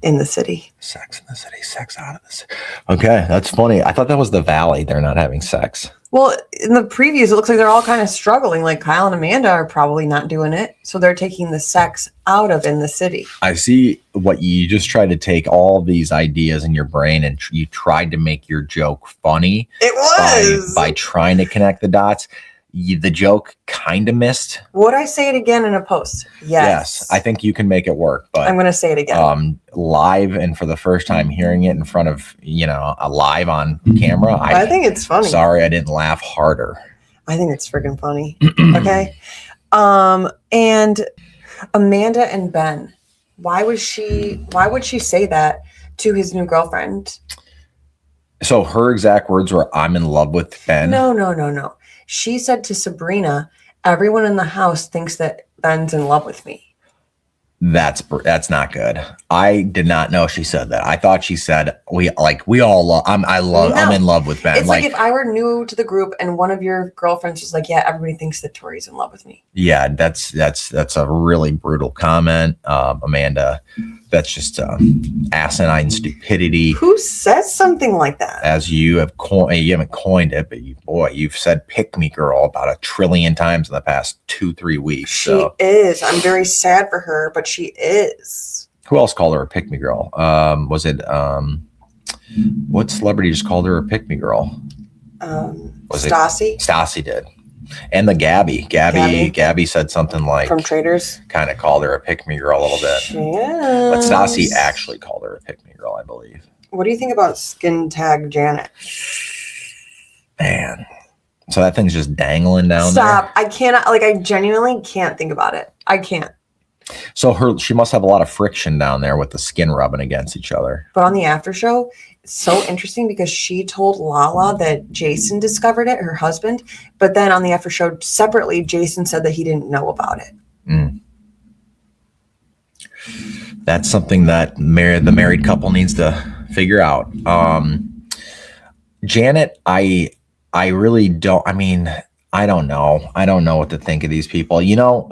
in the city. Sex in the city, sex out of the city. Okay, that's funny. I thought that was the Valley. They're not having sex. Well, in the previews, it looks like they're all kind of struggling. Kyle and Amanda are probably not doing it. So they're taking the sex out of in the city. I see what you just tried to take all these ideas in your brain and you tried to make your joke funny. It was. By trying to connect the dots. The joke kind of missed. Would I say it again in a post? Yes. I think you can make it work. But I'm going to say it again. Live and for the first time hearing it in front of, a live on camera. I think it's funny. Sorry, I didn't laugh harder. I think it's freaking funny. Okay. And Amanda and Ben, why would she say that to his new girlfriend? So her exact words were, "I'm in love with Ben." No. She said to Sabrina, everyone in the house thinks that Ben's in love with me. That's not good. I did not know she said that. I thought she said I'm in love with Ben. It's like if I were new to the group and one of your girlfriends was like, yeah, everybody thinks that Tori's in love with me. Yeah, that's a really brutal comment, Amanda. That's just asinine stupidity. Who says something like that? As you haven't coined it, but you've said "pick me, girl" about 1 trillion times in the past 2-3 weeks. She is. I'm very sad for her, but she is. Who else called her a pick me girl? Was it what celebrity just called her a pick me girl? Stassi. Stassi did. And the Gabby said something like from Traders, kind of called her a pick me girl a little bit. Yes. But Stassi actually called her a pick me girl, I believe. What do you think about skin tag Janet? Man, so that thing's just dangling down Stop. There. I cannot, I genuinely can't think about it. I can't. So she must have a lot of friction down there with the skin rubbing against each other. But on the after show, it's so interesting because she told Lala that Jason discovered it, her husband. But then on the after show separately, Jason said that he didn't know about it. Mm. That's something that the married couple needs to figure out. Janet, I really don't. I mean, I don't know. I don't know what to think of these people.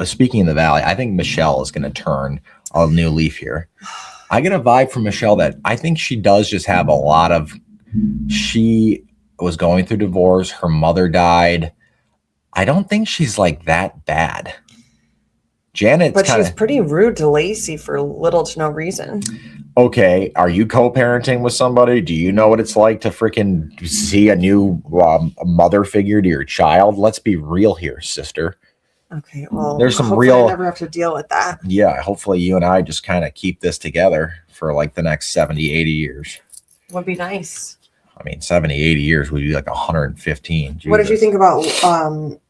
Speaking of the Valley, I think Michelle is going to turn a new leaf here. I get a vibe from Michelle that I think she does just have a lot of, she was going through divorce. Her mother died. I don't think she's like that bad. Janet's but she's pretty rude to Lacey for little to no reason. Okay, are you co-parenting with somebody? Do you know what it's like to freaking see a new mother figure to your child? Let's be real here, sister. Okay, well, there's some hopefully I never have to deal with that. Yeah, hopefully you and I just kind of keep this together for like the next 70, 80 years. Would be nice. I mean, 70, 80 years would be like 115. Jesus. What did you think about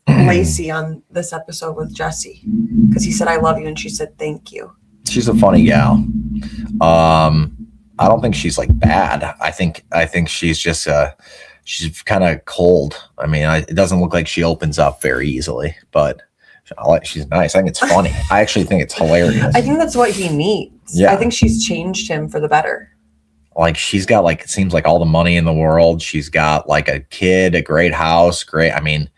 Lacey on this episode with Jesse? Because he said, I love you, and she said, thank you. She's a funny gal. I don't think she's like bad. I think she's just she's kind of cold. I mean, it doesn't look like she opens up very easily, but she's nice. I think it's funny. I actually think it's hilarious. I think that's what he needs. Yeah. I think she's changed him for the better. Like she's got it seems like all the money in the world. She's got like a kid, a great house, I mean,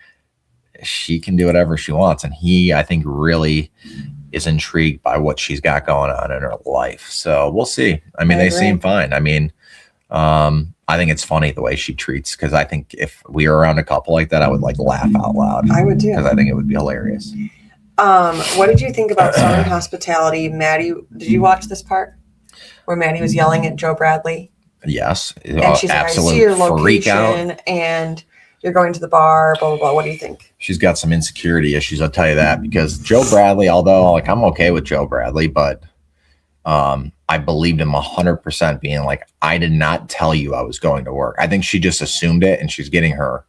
she can do whatever she wants. And he, I think, really is intrigued by what she's got going on in her life. So we'll see. I mean, they seem fine. I mean, I think it's funny the way she treats, because I think if we were around a couple like that, I would laugh out loud. I would too. Because I think it would be hilarious. What did you think about Southern Hospitality? Maddie, did you watch this part where Maddie was yelling at Joe Bradley? Yes. And she's like, I see your location and you're going to the bar, blah, blah, blah. What do you think? She's got some insecurity issues, I'll tell you that, because Joe Bradley, although I'm okay with Joe Bradley, but I believed him 100% being like, I did not tell you I was going to work. I think she just assumed it, and she's getting her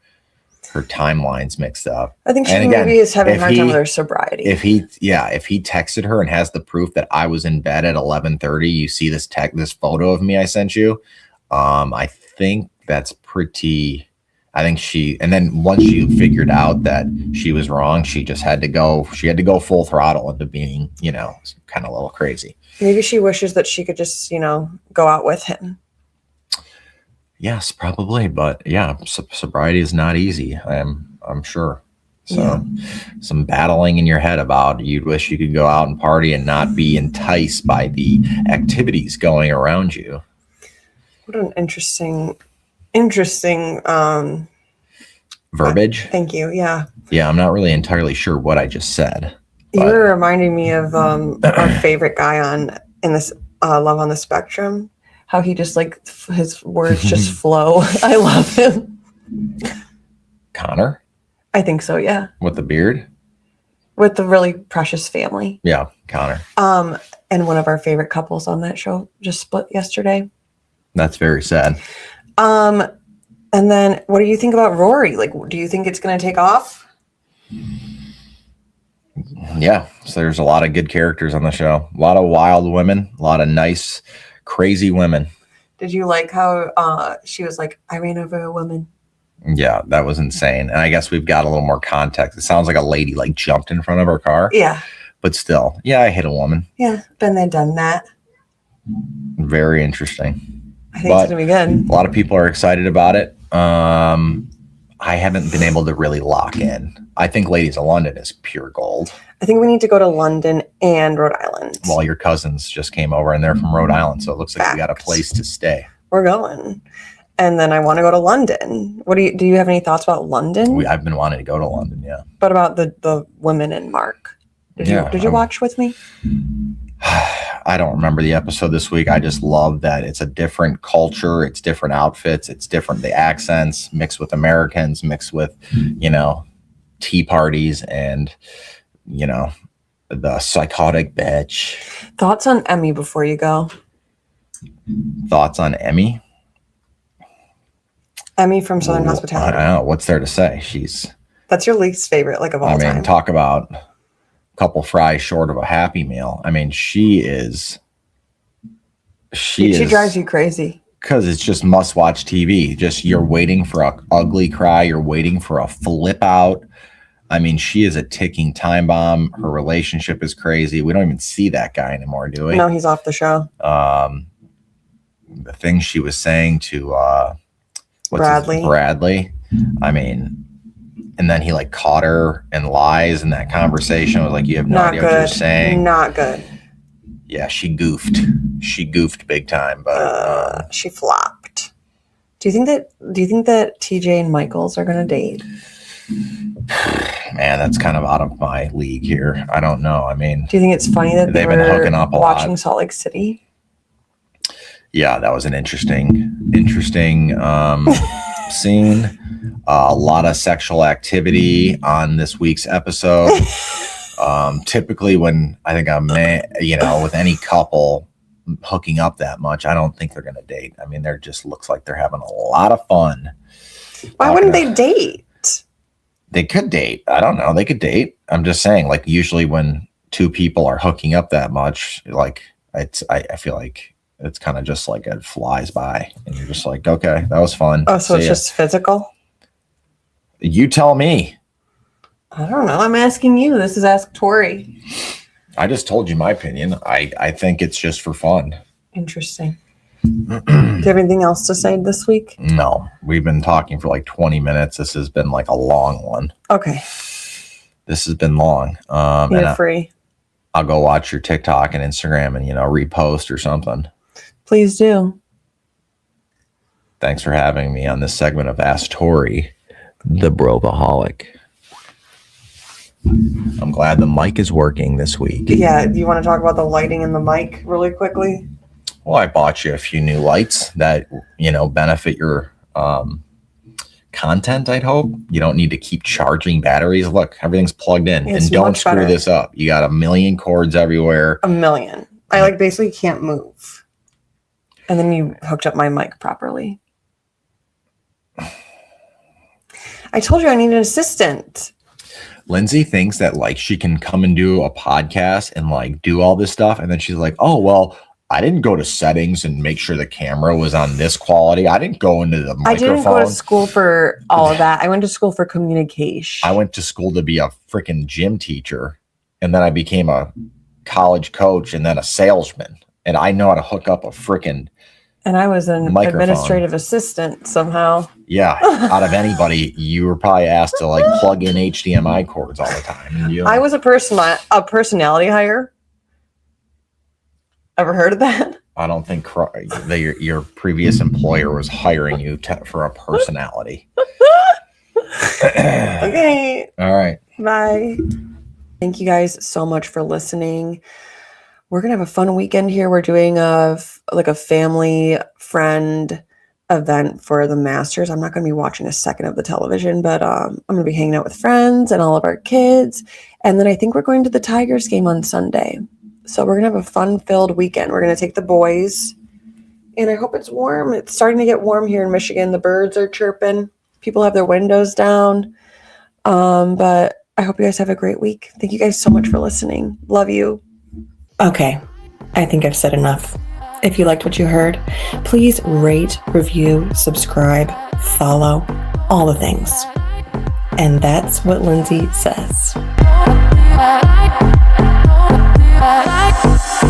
timelines mixed up. I think she maybe is having a hard time with her sobriety. If he texted her and has the proof that I was in bed at 11:30, you see this photo of me I sent you. I think that's pretty. I think and then once she figured out that she was wrong, she had to go full throttle into being, kind of a little crazy. Maybe she wishes that she could just, go out with him. Yes, probably. But yeah, sobriety is not easy. I'm sure. So some battling in your head about you'd wish you could go out and party and not be enticed by the activities going around you. What an interesting verbiage. Thank you. Yeah. Yeah, I'm not really entirely sure what I just said. You were reminding me of our favorite guy in this Love on the Spectrum. How he just his words just flow. I love him. Connor? I think so, yeah. With the beard? With the really precious family. Yeah, Connor. And one of our favorite couples on that show just split yesterday. That's very sad. And then what do you think about Rory? Do you think it's going to take off? Yeah. So there's a lot of good characters on the show. A lot of wild women, a lot of nice, crazy women. Did you like how she was like, I ran over a woman? Yeah, that was insane. And I guess we've got a little more context. It sounds like a lady jumped in front of her car. Yeah. But still, yeah, I hit a woman. Yeah, been there, done that. Very interesting. I think it's going to be good. A lot of people are excited about it. I haven't been able to really lock in. I think Ladies of London is pure gold. I think we need to go to London and Rhode Island. Well, your cousins just came over and they're from Rhode Island, so it looks like we got a place to stay. We're going. And then I want to go to London. Do you have any thoughts about London? I've been wanting to go to London, yeah. What about the women in Mark? Did you watch with me? I don't remember the episode this week. I just love that it's a different culture. It's different outfits. It's different. The accents mixed with Americans, mixed with, tea parties and, the psychotic bitch. Thoughts on Emmy before you go? Thoughts on Emmy? Emmy from Southern Hospitality. I don't know. What's there to say? That's your least favorite, of all time. Talk about a couple fries short of a Happy Meal. She drives you crazy. Because it's just must-watch TV. Just you're waiting for a ugly cry. You're waiting for a flip out. She is a ticking time bomb. Her relationship is crazy. We don't even see that guy anymore, do we? No, he's off the show. The thing she was saying to Bradley. And then he caught her in lies in that conversation. I was like, you have no idea what you're saying. Not good. Yeah, she goofed. She goofed big time, but she flopped. Do you think that TJ and Michaels are going to date? Man, that's kind of out of my league here. I don't know. Do you think it's funny that they've been hooking up watching Salt Lake City? Yeah, that was an interesting scene. A lot of sexual activity on this week's episode. Typically when I think a man, with any couple hooking up that much, I don't think they're going to date. There just looks like they're having a lot of fun. Why wouldn't they date? They could date. I don't know. They could date. I'm just saying, usually when two people are hooking up that much, I feel like it's kind of just it flies by and you're just okay, that was fun. Oh, so it's just physical? You tell me. I don't know. I'm asking you. This is Ask Tori. I just told you my opinion. I think it's just for fun. Interesting. Do you have anything else to say this week? No. We've been talking for 20 minutes. This has been a long one. Okay. This has been long. You're free. I'll go watch your TikTok and Instagram and, repost or something. Please do. Thanks for having me on this segment of Ask Tori, the Bravoholic. I'm glad the mic is working this week. Yeah. Do you want to talk about the lighting and the mic really quickly? Well, I bought you a few new lights that, benefit your content, I'd hope. You don't need to keep charging batteries. Look, everything's plugged in. And don't screw this up. You got 1 million cords everywhere. 1 million. I basically can't move. And then you hooked up my mic properly. I told you I need an assistant. Lindsay thinks that she can come and do a podcast and do all this stuff. And then she's like, oh, well, I didn't go to settings and make sure the camera was on this quality. I didn't go into the microphone. I didn't go to school for all of that. I went to school for communication. I went to school to be a freaking gym teacher. And then I became a college coach and then a salesman. And I know how to hook up a freaking And I was an administrative assistant somehow. Yeah. Out of anybody, you were probably asked to plug in HDMI cords all the time. I was a personality hire. Ever heard of that? I don't think your previous employer was hiring you for a personality. Okay. All right. Bye. Thank you guys so much for listening. We're going to have a fun weekend here. We're doing a family friend event for the Masters. I'm not going to be watching a second of the television, but I'm going to be hanging out with friends and all of our kids. And then I think we're going to the Tigers game on Sunday. So we're going to have a fun-filled weekend. We're going to take the boys, and I hope it's warm. It's starting to get warm here in Michigan. The birds are chirping. People have their windows down. But I hope you guys have a great week. Thank you guys so much for listening. Love you. Okay, I think I've said enough. If you liked what you heard, please rate, review, subscribe, follow, all the things. And that's what Lindsay says. like